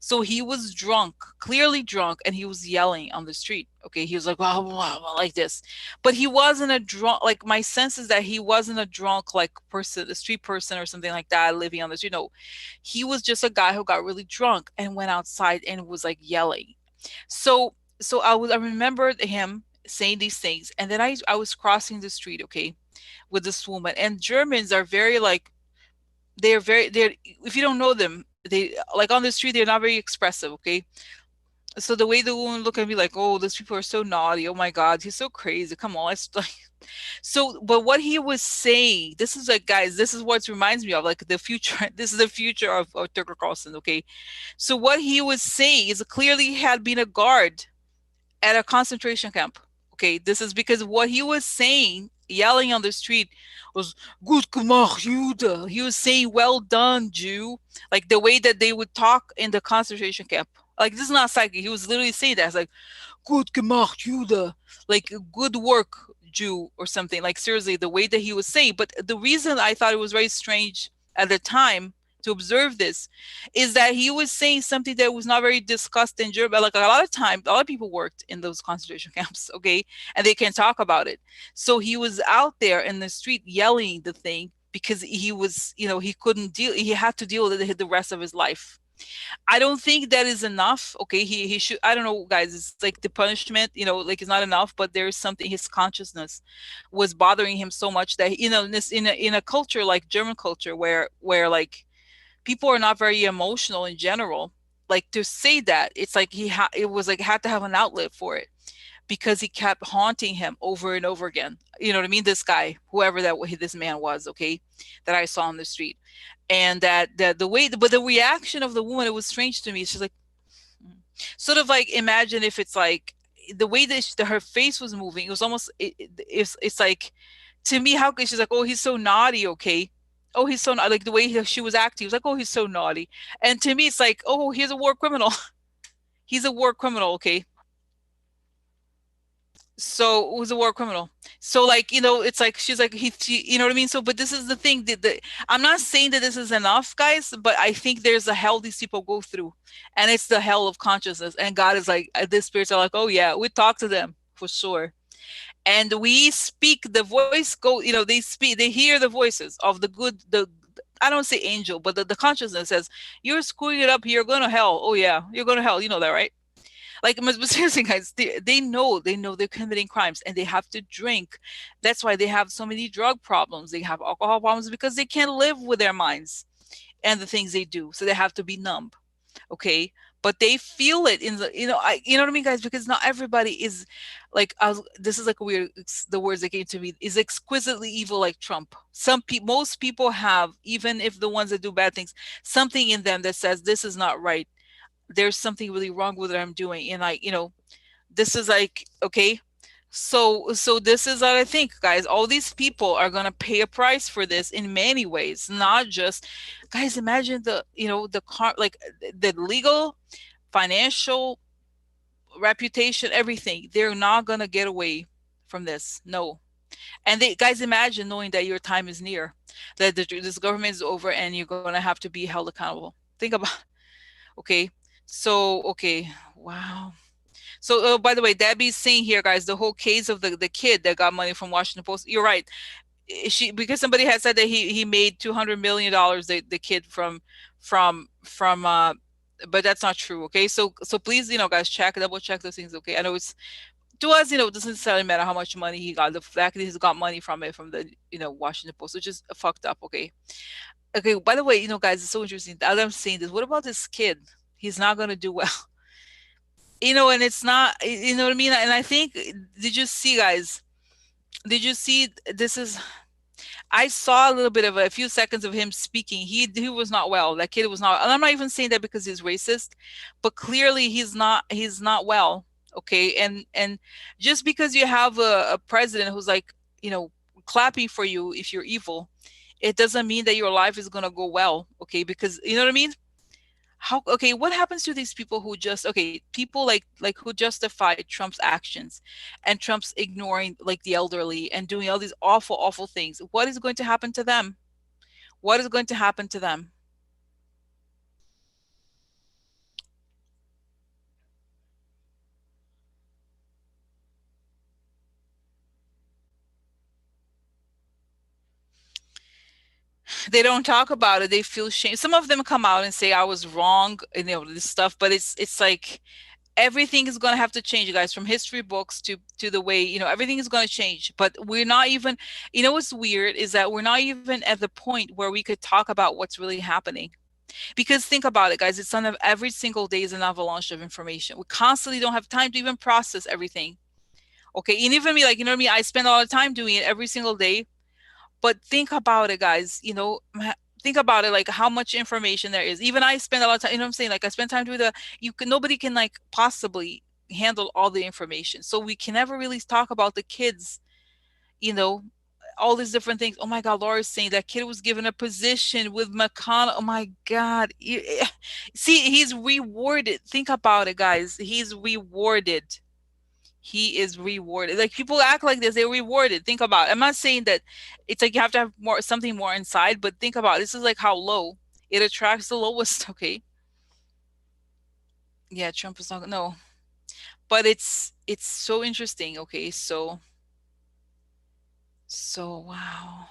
So he was drunk, clearly drunk, and he was yelling on the street. Okay, he was like, "Wow, wow, wow," like this, but he wasn't a drunk. Like my sense is that he wasn't a drunk like person, a street person or something like that, living on the street. No, he was just a guy who got really drunk and went outside and was like yelling. So I remembered him saying these things, and then I was crossing the street, okay, with this woman, and Germans are very like they're if you don't know them, they like on the street they're not very expressive, okay. So the way the woman looked at me like, oh, these people are so naughty, oh my god, he's so crazy, come on, it's like so. But what he was saying, this is like, guys, this is what reminds me of like the future. This is the future of Tucker Carlson, okay. So what he was saying is clearly he had been a guard at a concentration camp. Okay, this is because what he was saying, yelling on the street, was "Gut gemacht, Jude." He was saying "Well done, Jew," like the way that they would talk in the concentration camp. Like this is not psychic. He was literally saying that. It's like "Gut gemacht, Jude," like good work, Jew, or something. Like seriously, the way that he was saying. But the reason I thought it was very strange at the time to observe this is that he was saying something that was not very discussed in Germany. Like a lot of times, a lot of people worked in those concentration camps, okay, and they can talk about it. So he was out there in the street yelling the thing because he was, he couldn't deal. He had to deal with it the rest of his life. I don't think that is enough. Okay, he should. I don't know, guys. It's like the punishment, like it's not enough. But there's something. His consciousness was bothering him so much that in this in a culture like German culture where like people are not very emotional in general. Like to say that, it's like it was like had to have an outlet for it because he kept haunting him over and over again. You know what I mean? This guy, whoever this man was, okay, that I saw on the street, and that the way, but the reaction of the woman, it was strange to me. She's like, "Mm." Sort of like imagine if it's like the way that her face was moving. It was almost it's like to me, how could she's like, oh, he's so naughty, okay. Oh, he's so like the way she was acting. He was like, oh, he's so naughty, and to me, it's like, oh, he's a war criminal. He's a war criminal, okay. So who's a war criminal? So like it's like she's like you know what I mean. So but this is the thing that I'm not saying that this is enough, guys, but I think there's a hell these people go through, and it's the hell of consciousness. And God is like, the spirits are like, oh yeah, we talk to them for sure, and we speak the voice. Go, they speak, they hear the voices of the good, the I don't say angel, but the consciousness says, you're screwing it up, you're going to hell. Oh yeah, you're going to hell. You know that, right? Like, but seriously, guys, they know they're committing crimes and they have to drink. That's why they have so many drug problems. They have alcohol problems because they can't live with their minds and the things they do. So they have to be numb. Okay. But they feel it in the, you know what I mean, guys? Because not everybody is like, this is like a weird, the words that came to me is exquisitely evil like Trump. Most people have, even if the ones that do bad things, something in them that says, this is not right, there's something really wrong with what I'm doing. And like, this is like, okay. So this is what I think, guys. All these people are gonna pay a price for this in many ways, not just, guys, imagine the, the car, like the legal, financial, reputation, everything. They're not gonna get away from this. No. And they, guys, imagine knowing that your time is near, that this government is over and you're gonna have to be held accountable. Think about Okay. So, okay. Wow. So, oh, by the way, Debbie's saying here, guys, the whole case of the kid that got money from Washington Post. You're right. She, because somebody had said that he made $200 million, the kid from but that's not true. Okay, so please, guys, double check those things. Okay, I know it's, to us, it doesn't necessarily matter how much money he got. The fact that he's got money from it, from the Washington Post, which is fucked up. Okay. Okay, by the way, guys, it's so interesting. As I'm saying this, what about this kid? He's not gonna do well. And it's not, you know what I mean? And I think, did you see, guys? Did you see, this is, I saw a little bit of a few seconds of him speaking. He was not well. That kid was not. And I'm not even saying that because he's racist, but clearly he's not well. Okay, and just because you have a president who's like, you know clapping for you if you're evil, it doesn't mean that your life is gonna go well. Okay, because you know what I mean. How, okay, what happens to these people who just, okay, people like who justify Trump's actions, and Trump's ignoring like the elderly and doing all these awful things? What is going to happen to them? What is going to happen to them? They don't talk about it. They feel shame. Some of them come out and say I was wrong, this stuff, but it's like everything is going to have to change, you guys, from history books to the way, everything is going to change. But we're not even, what's weird is that we're not even at the point where we could talk about what's really happening. Because think about it, guys, it's on every single day is an avalanche of information. We constantly don't have time to even process everything. Okay, and even me, like, you know what I mean, I spend a lot of time doing it every single day. But think about it, guys, think about it, like how much information there is. Even I spend a lot of time, what I'm saying, like I spend time doing nobody can like possibly handle all the information. So we can never really talk about the kids, you know, all these different things. Oh my God, Laura's saying that kid was given a position with McConnell. Oh my God. See, he's rewarded. Think about it, guys. He's rewarded. He is rewarded. Like people act like this, they're rewarded. Think about it. I'm not saying that it's like you have to have more something more inside, but think about it. This is like how low it attracts the lowest. Okay. Yeah, Trump is not, no. But it's so interesting. Okay, so wow.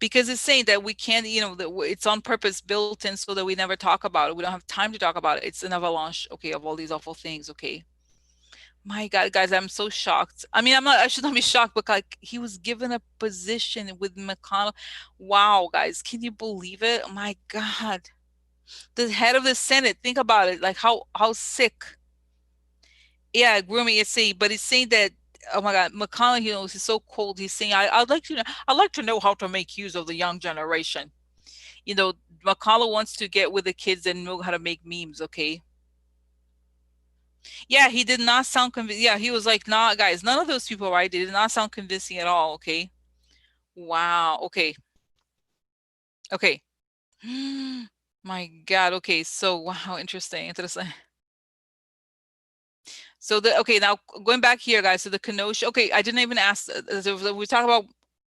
Because it's saying that we can't, that it's on purpose built in so that we never talk about it. We don't have time to talk about it. It's an avalanche, okay, of all these awful things. Okay. My God, guys, I'm so shocked. I mean, I should not be shocked, but like he was given a position with McConnell. Wow, guys, can you believe it? Oh my God. The head of the Senate, think about it. Like how sick. Yeah, grooming is saying, but it's saying that, oh my God, McConnell, he's so cold. He's saying, I'd like to know how to make use of the young generation. You know, McConnell wants to get with the kids and know how to make memes, okay? Yeah, he did not sound convinced. Yeah, he was like, nah, guys, none of those people, right? They did not sound convincing at all, okay? Wow, okay, okay. My God, okay, so wow, interesting. So okay, now going back here, guys, so the Kenosha, okay, I didn't even ask, we talk about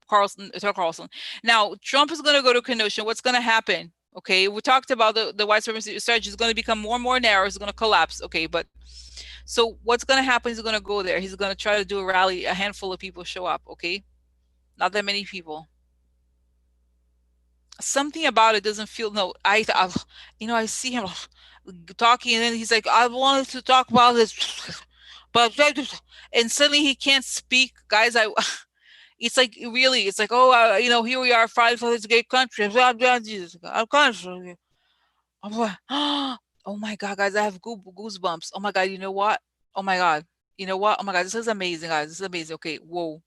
Tucker Carlson. Now, Trump is going to go to Kenosha. What's going to happen? Okay, we talked about the white supremacy strategy is going to become more and more narrow. It's going to collapse. Okay, but so what's going to happen? He's going to go there. He's going to try to do a rally. A handful of people show up. Okay, not that many people. Something about it doesn't feel. No, I see him talking, and then he's like, "I wanted to talk about this," but and suddenly he can't speak. Guys, it's like really, it's like, oh, here we are fighting for this great country. Our country. I'm like, oh my God, guys, I have goosebumps. Oh my God, you know what? Oh my God, you know what? Oh my God, this is amazing, guys. This is amazing. Okay, whoa,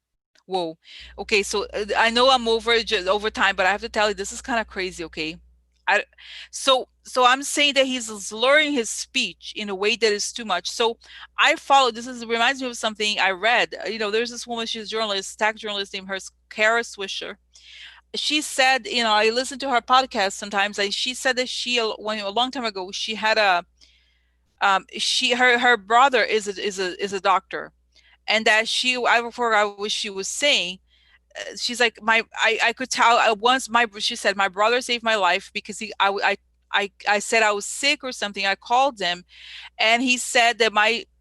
whoa. Okay, so I know I'm over time, but I have to tell you, this is kind of crazy. Okay, I so I'm saying that he's slurring his speech in a way that is too much. So I follow. This is reminds me of something I read. There's this woman. She's a journalist, tech journalist named Kara Swisher. She said, I listen to her podcast sometimes, and she said that when a long time ago, she had her brother is a doctor, and that I forgot what she was saying. She's like, I could tell once she said my brother saved my life because I said I was sick or something. I called him, and he said that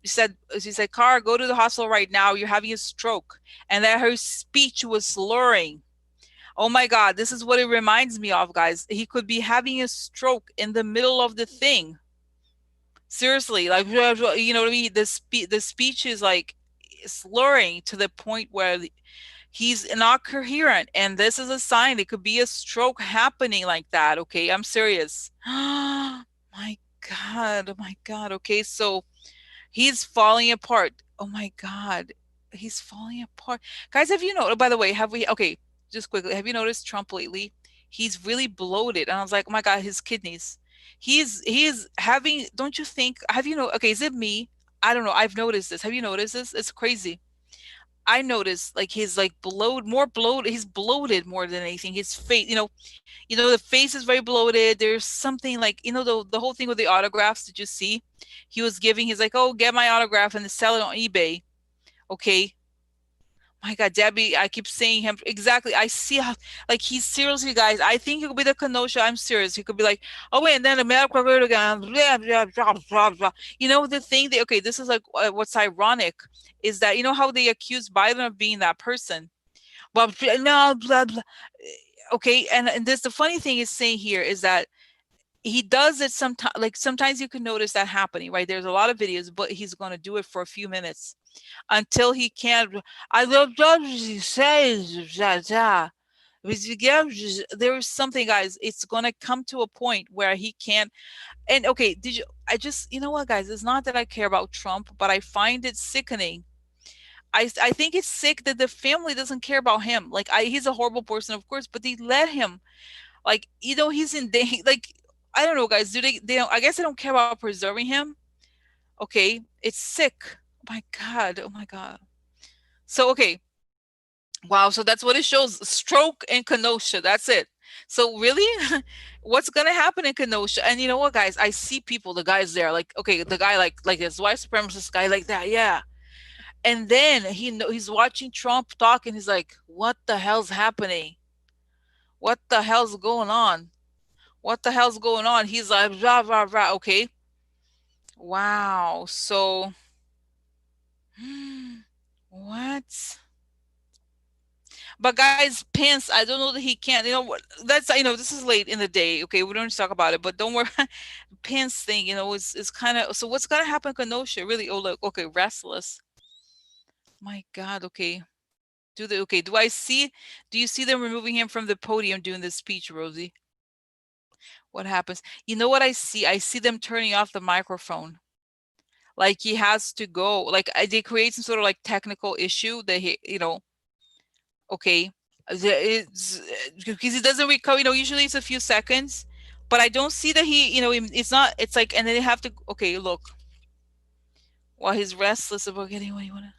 he said, Car, go to the hospital right now. You're having a stroke. And that her speech was slurring. Oh my God, this is what it reminds me of, guys. He could be having a stroke in the middle of the thing. Seriously, like, you know what I mean? The speech is like slurring to the point where he's not coherent, and this is a sign it could be a stroke happening like that. Okay, I'm serious. My God, oh my God. Okay, so he's falling apart. Oh my God. He's falling apart. Guys, have you noticed, by the way, have we, okay, just quickly, have you noticed Trump lately? He's really bloated. And I was like, oh my God, his kidneys. He is having, don't you think, have you know, okay, is it me? I don't know. I've noticed this. Have you noticed this? It's crazy. I noticed like his like more bloated. He's bloated more than anything. His face, the face is very bloated. There's something like, the whole thing with the autographs. Did you see? He was giving. He's like, oh, get my autograph and sell it on eBay. Okay. My God, Debbie, I keep saying him exactly. I see how, like, he's seriously, guys. I think it could be the Kenosha. I'm serious. He could be like, oh, wait, and then the medical again. The thing that, okay, this is like what's ironic is that, how they accuse Biden of being that person. But no, blah, blah. Okay. And this, the funny thing is saying here is that he does it sometimes, like, sometimes you can notice that happening, right? There's a lot of videos, but he's going to do it for a few minutes until he can't. I love he says that. There is something, guys. It's gonna come to a point where he can't. And okay, did you? I just, you know what, guys? It's not that I care about Trump, but I find it sickening. I think it's sick that the family doesn't care about him. Like, he's a horrible person, of course, but they let him. Like, he's in danger. Like, I don't know, guys. Do they? They don't. I guess they don't care about preserving him. Okay, it's sick. Oh my God. Oh my God. So okay. Wow, so that's what it shows. Stroke and Kenosha. That's it. So really, what's gonna happen in Kenosha? And you know what, guys? I see people, the guys there, like, okay, the guy like this white supremacist guy like that, yeah. And then he's watching Trump talk, and he's like, "What the hell's happening? What the hell's going on? What the hell's going on?" He's like, "Rah rah rah." Okay, wow. So, what? But guys, Pence, I don't know that he can't. You know what? That's, this is late in the day. Okay, we don't need to talk about it. But don't worry, Pence thing, is kind of. So what's gonna happen, Kenosha? Really? Oh look, okay, restless. My God. Okay. Okay? Do I see? Do you see them removing him from the podium doing the speech, Rosie? What happens? You know what I see? I see them turning off the microphone. Like he has to go. Like they create some sort of like technical issue that okay. It's because he doesn't recover, usually it's a few seconds, but I don't see that it's not, it's like, and then they have to, okay, look, while he's restless about getting what you want to,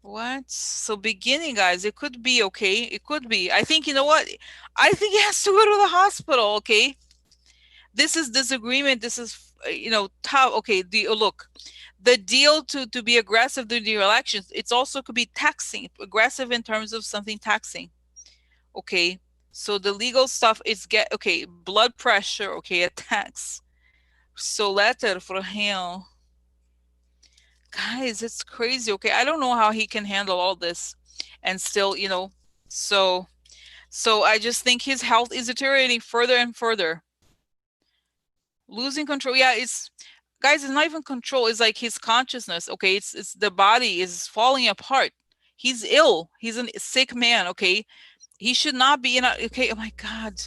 what? So beginning, guys, it could be, okay, it could be. I think, you know what? I think he has to go to the hospital, okay? This is disagreement. This is, tough. Okay, look, the deal to be aggressive during the elections, it's also could be taxing, aggressive in terms of something taxing. Okay, so the legal stuff is okay, blood pressure, okay, attacks. So letter for him. Guys, it's crazy. Okay, I don't know how he can handle all this and still, so I just think his health is deteriorating further and further. Losing control. Yeah, guys, it's not even control, it's like his consciousness. Okay, it's the body is falling apart. He's ill. He's a sick man, okay? He should not be in a, okay, oh my God.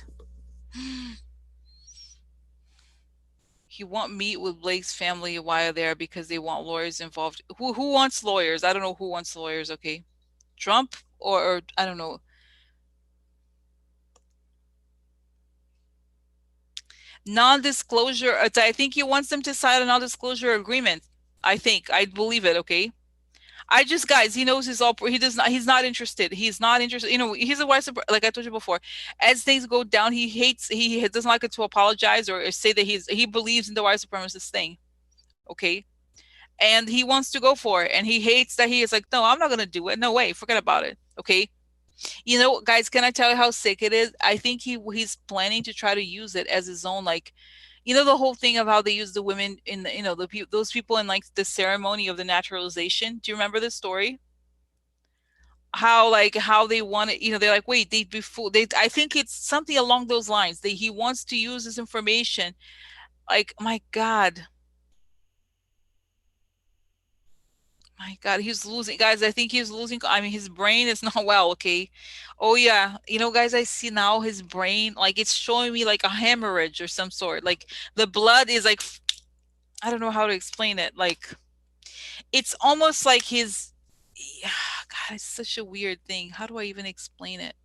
He won't meet with Blake's family while there because they want lawyers involved. Who wants lawyers? I don't know who wants lawyers, okay? Trump or I don't know. Non-disclosure. I think he wants them to sign a non-disclosure agreement. I think. I believe it, okay? I just, guys, he knows he's not interested. He's not interested. He's a white, like I told you before, as things go down, he doesn't like it to apologize or say that he believes in the white supremacist thing. Okay. And he wants to go for it. And he hates that he is like, no, I'm not going to do it. No way. Forget about it. Okay. You know, guys, can I tell you how sick it is? I think he's planning to try to use it as his own, like, you know, the whole thing of how they use the women in the, you know, those people in like the ceremony of the naturalization. Do you remember this story? How like how they want it, you know, they're like, wait, they before they, I think it's something along those lines. They He wants to use this information. Like, my God, he's losing, guys. I think he's losing. I mean, his brain is not well. Okay. Oh yeah, you know, guys, I see now his brain, like it's showing me like a hemorrhage or some sort. Like the blood is like, I don't know how to explain it. Like it's almost like his, yeah, God, it's such a weird thing. How do I even explain it?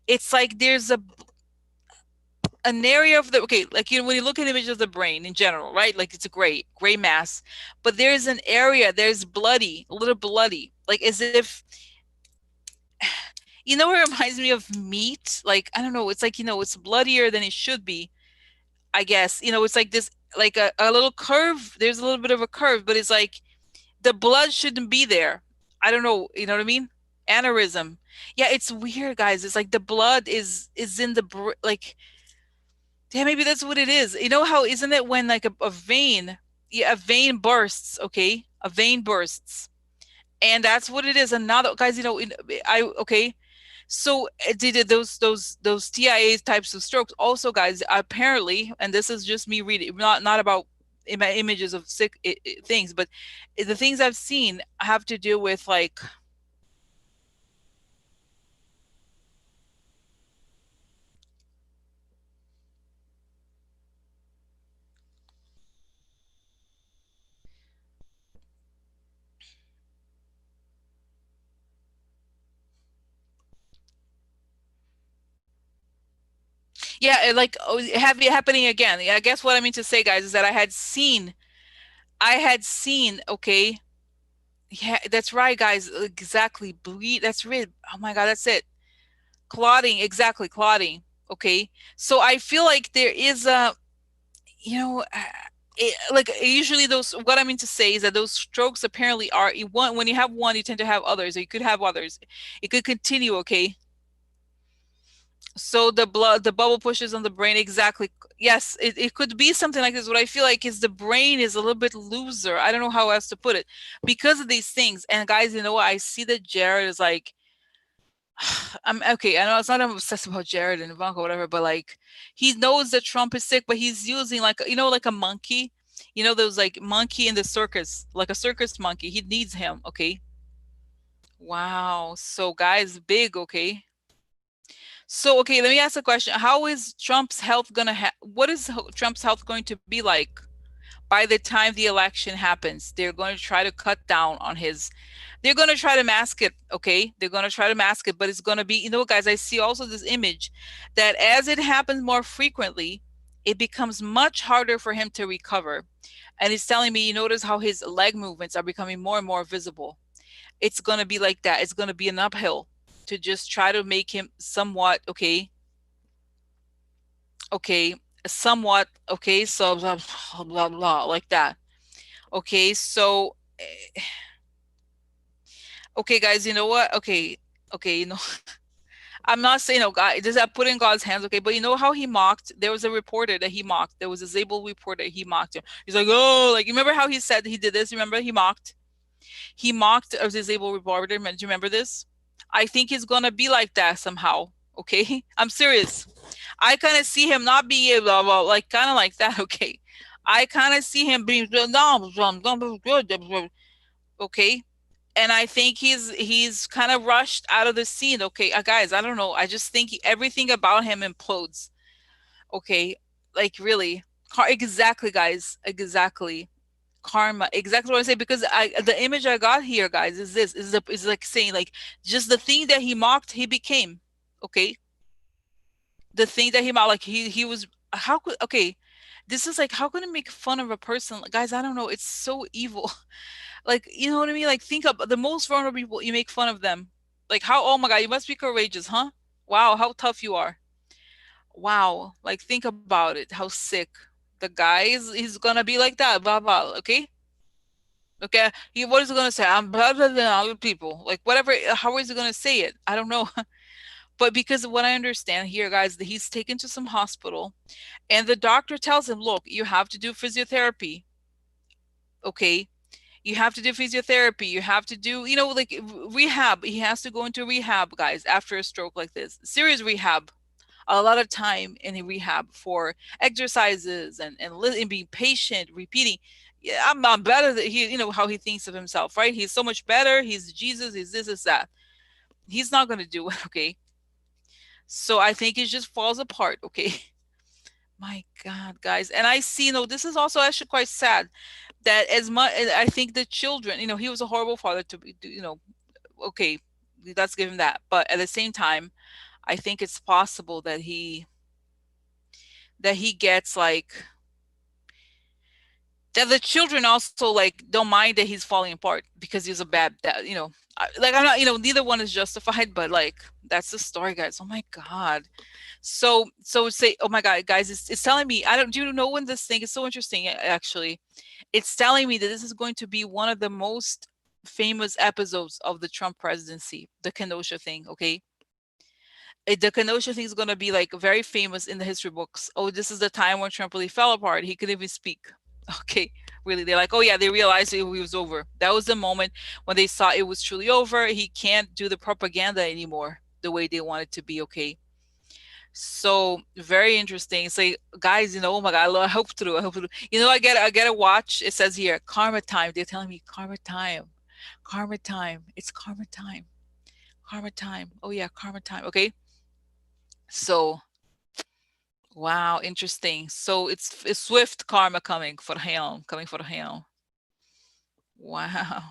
It's like there's an area of the, okay, like, you know, when you look at images of the brain in general, right? Like it's a gray mass, but there's an area, there's bloody, a little bloody, like as if, you know, it reminds me of meat. Like I don't know, it's like, you know, it's bloodier than it should be. I guess, you know, it's like this, like a little curve. There's a little bit of a curve, but it's like the blood shouldn't be there. I don't know, you know what I mean? Aneurysm. Yeah, it's weird, guys. It's like the blood is in the like, yeah, maybe that's what it is. You know how, isn't it when like a vein, yeah, a vein bursts, okay? A vein bursts. And that's what it is. Another, guys, you know, I okay. So did those TIA types of strokes also, guys, apparently, and this is just me reading, not about images of sick things, but the things I've seen have to do with like, yeah, like, oh, have it happening again. Yeah, I guess what I mean to say, guys, is that I had seen, okay. Yeah, that's right, guys. Exactly. Bleed. That's right. Oh my God, that's it. Clotting. Exactly. Clotting. Okay. So I feel like there is a, you know, like usually those, what I mean to say is that those strokes apparently are, when you have one, you tend to have others, or you could have others. It could continue. Okay. So the bubble pushes on the brain. Exactly. Yes, it could be something like this. What I feel like is the brain is a little bit looser. I don't know how else to put it because of these things. And guys, you know what? I see that Jared is like, I'm okay. I know it's not I'm obsessed about Jared and Ivanka, whatever, but like he knows that Trump is sick, but he's using like, you know, like a monkey. You know, those like monkey in the circus, like a circus monkey. He needs him. Okay. Wow. So guys, big. Okay. So, okay, let me ask a question. How is Trump's health gonna what is Trump's health going to be like by the time the election happens? They're going to try to cut down on his, they're going to try to mask it, okay? They're going to try to mask it, but it's going to be, you know, guys, I see also this image that as it happens more frequently, it becomes much harder for him to recover. And it's telling me, you notice how his leg movements are becoming more and more visible. It's going to be like that. It's going to be an uphill to just try to make him somewhat okay, okay, somewhat okay, so blah blah blah, blah like that. Okay, so okay, guys, you know what? Okay, okay, you know, I'm not saying, oh God, does that put in God's hands? Okay, but you know how he mocked? There was a reporter that he mocked. There was a Zabel reporter. He mocked him. He's like, oh, like, you remember how he said he did this? Remember he mocked? He mocked a disabled reporter. Do you remember this? I think he's gonna be like that somehow. Okay, I'm serious. I kind of see him not being able, like kind of like that. Okay, I kind of see him being no, okay, and I think he's kind of rushed out of the scene. Okay, guys, I don't know. I just think everything about him implodes. Okay, like really, exactly, guys, exactly. Karma, exactly what I say, because the image I got here, guys, is this is like saying like just the thing that he mocked, he became. Okay, the thing that he mocked, like he was, how could, okay, this is like, how can you make fun of a person, guys? I don't know, it's so evil. Like, you know what I mean? Like, think of the most vulnerable people, you make fun of them. Like, how, oh my God, you must be courageous, huh? Wow, how tough you are. Wow, like think about it, how sick the guy is. He's gonna be like that, blah blah. Okay, Okay, what is he gonna say? I'm better than other people. Like whatever. How is he gonna say it? I don't know. But because of what I understand here, guys, that he's taken to some hospital, and the doctor tells him, "Look, you have to do physiotherapy. Okay, you have to do physiotherapy. You have to do, like rehab. He has to go into rehab, guys, after a stroke like this. Serious rehab. A lot of time in a rehab for exercises and being patient, repeating. Yeah, I'm better than he, how he thinks of himself, right? He's so much better. He's Jesus. He's this, is that. He's not going to do it, okay? So I think it just falls apart, okay? My God, guys. And I see, this is also actually quite sad that as much I think the children, he was a horrible father to be, okay, let's give him that. But at the same time, I think it's possible that he gets like that the children also like don't mind that he's falling apart because he's a bad dad, like I'm not, neither one is justified, but like that's the story, guys. Oh my God. So say, oh my God, guys, it's telling me, I don't, do you know when this thing is so interesting, actually. It's telling me that this is going to be one of the most famous episodes of the Trump presidency, the Kenosha thing, okay? The Kenosha thing is going to be like very famous in the history books. Oh, this is the time when Trump really fell apart. He couldn't even speak. Okay, really. They're like, oh yeah, they realized it was over. That was the moment when they saw it was truly over. He can't do the propaganda anymore the way they want it to be. Okay, so very interesting. It's like, guys, oh my God, I hope to do. I hope to do. I get a watch. It says here, karma time. They're telling me karma time, karma time. It's karma time, karma time. Oh yeah, karma time. Okay, so wow, interesting. So it's swift karma coming for him. Wow,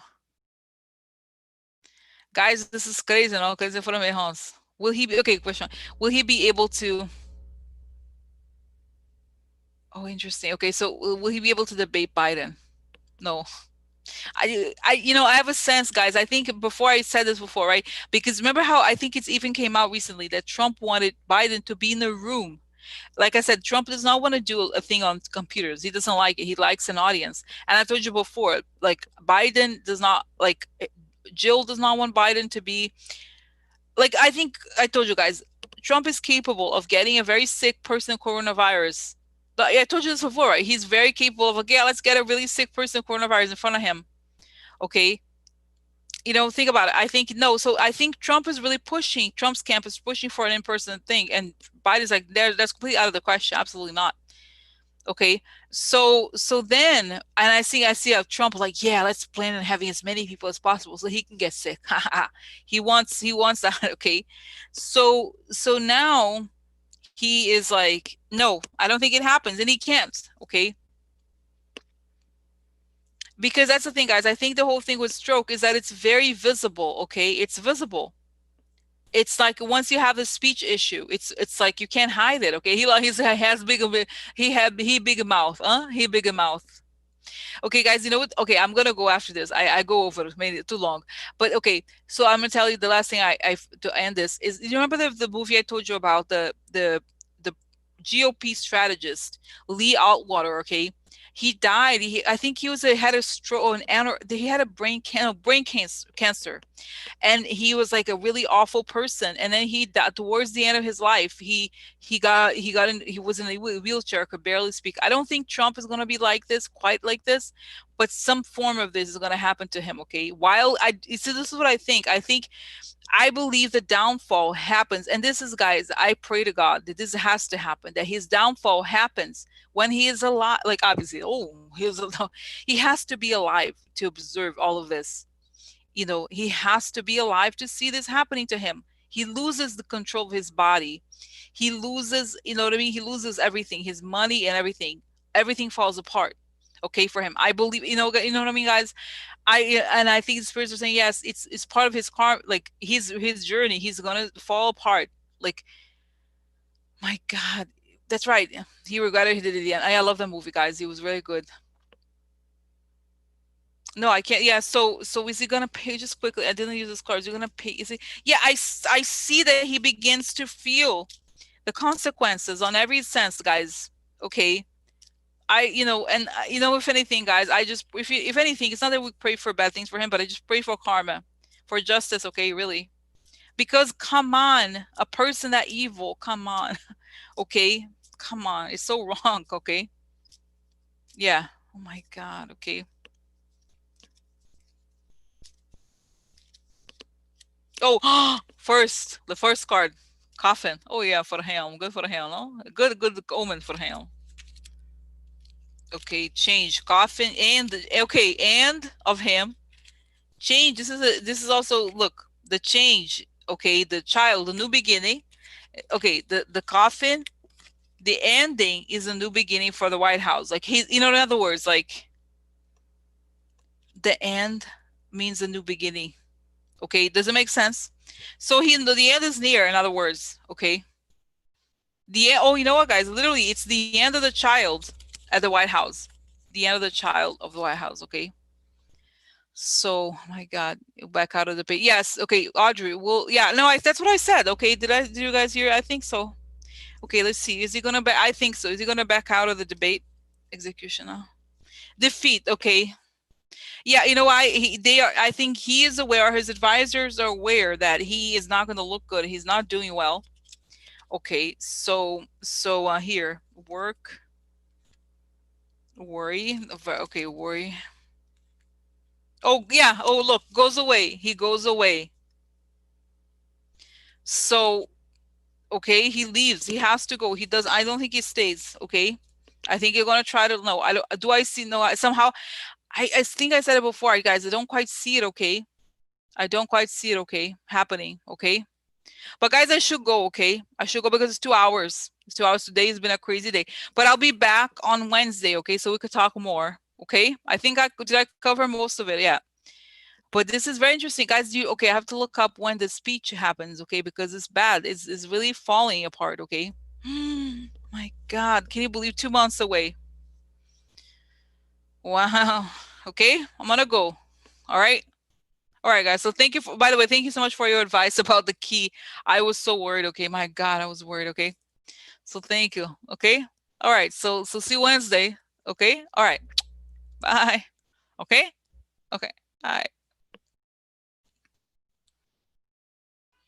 guys, this is crazy. No, crazy for me, Hans. Will he be okay? Question: will he be able to? Oh, interesting. Okay, so will he be able to debate Biden? No. I have a sense, guys. I think before I said this before, right? Because remember how I think it's even came out recently that Trump wanted Biden to be in the room. Like I said, Trump does not want to do a thing on computers. He doesn't like it. He likes an audience. And I told you before, like Biden does not like Jill does not want Biden to be like, I think I told you guys, Trump is capable of getting a very sick person coronavirus. But I told you this before, right? He's very capable of like, yeah, let's get a really sick person coronavirus in front of him. Okay, think about it. I think no. So I think Trump's camp is pushing for an in-person thing, and Biden's like, that's completely out of the question. Absolutely not. Okay. So then, and I see how Trump like, yeah, let's plan on having as many people as possible so he can get sick. He wants that. Okay. So now he is like, no, I don't think it happens, and he can't. Okay. Because that's the thing, guys. I think the whole thing with stroke is that it's very visible. Okay. It's visible. It's like once you have the speech issue, it's like you can't hide it. Okay, he has big of a he big mouth, he big a mouth. Okay, guys, you know what? Okay, I'm gonna go after this. I go over it, made it too long, but okay. So I'm gonna tell you the last thing I to end this is, you remember the movie I told you about, the GOP strategist Lee Altwater? Okay, he died. I think had a stroke, he had a brain cancer, and he was like a really awful person, and then he died towards the end of his life. He was in a wheelchair, could barely speak. I don't think Trump is going to be like this, quite like this, but some form of this is going to happen to him. Okay, while I so this is what I believe the downfall happens, and this is, guys, I pray to God that this has to happen, that his downfall happens when he is alive. Like, obviously, he has to be alive to observe all of this. He has to be alive to see this happening to him. He loses the control of his body. He loses, you know what I mean? He loses everything, his money and everything. Everything falls apart. Okay, for him. I believe, what I mean, guys. I think the spirits are saying, yes, it's part of his karma, like his journey. He's gonna fall apart. Like, my God. That's right. He regretted he did it again. I love that movie, guys. It was really good. No, I can't. Yeah. So is he gonna pay, just quickly? I didn't use his cards. You're gonna pay. Is he? Yeah. I see that he begins to feel the consequences on every sense, guys. Okay. And if anything, guys, I just if anything, it's not that we pray for bad things for him, but I just pray for karma, for justice. Okay, really, because come on, a person that evil, come on, okay, come on, it's so wrong. Okay, yeah. Oh my God. Okay. Oh, first the first card, coffin. Oh yeah, for him, good for him. No, good omen for him. Okay, change coffin and okay and of him change. This is also look the change. Okay, the child, the new beginning. Okay, the coffin, the ending is a new beginning for the White House. Like in other words, like the end means a new beginning. Okay, does it make sense? So the end is near. In other words, okay, oh, you know what, guys? Literally, it's the end of the child at the White House. The end of the child of the White House. Okay. So, oh my God, back out of the page. Yes, okay, Audrey. Well, yeah, no, that's what I said. Okay, did you guys hear? I think so. Okay, let's see. Is he gonna back? I think so. Is he gonna back out of the debate? Executioner. Defeat. Okay. Yeah, you know why they are. I think he is aware. His advisors are aware that he is not going to look good. He's not doing well. Okay, so here work worry. Okay, worry. Oh yeah. Oh look, goes away. He goes away. So okay, he leaves. He has to go. He does. I don't think he stays. Okay, I think you're gonna try to. No, I don't. Do I see? No, somehow. I think I said it before, guys. I don't quite see it. Okay, I don't quite see it. Okay, happening. Okay, but guys, I should go. Okay, I should go because it's 2 hours. It's 2 hours. Today has been a crazy day. But I'll be back on Wednesday. Okay, so we could talk more. Okay, I think I did. I cover most of it. Yeah. But this is very interesting, guys. Okay? I have to look up when the speech happens, okay? Because it's bad. It's really falling apart, okay? My God, can you believe 2 months away? Wow. Okay, I'm gonna go. All right. All right, guys. So thank you for. By the way, thank you so much for your advice about the key. I was so worried. Okay, my God, I was worried. Okay, so thank you. Okay. All right. So see you Wednesday. Okay. All right. Bye. Okay. Okay. All right.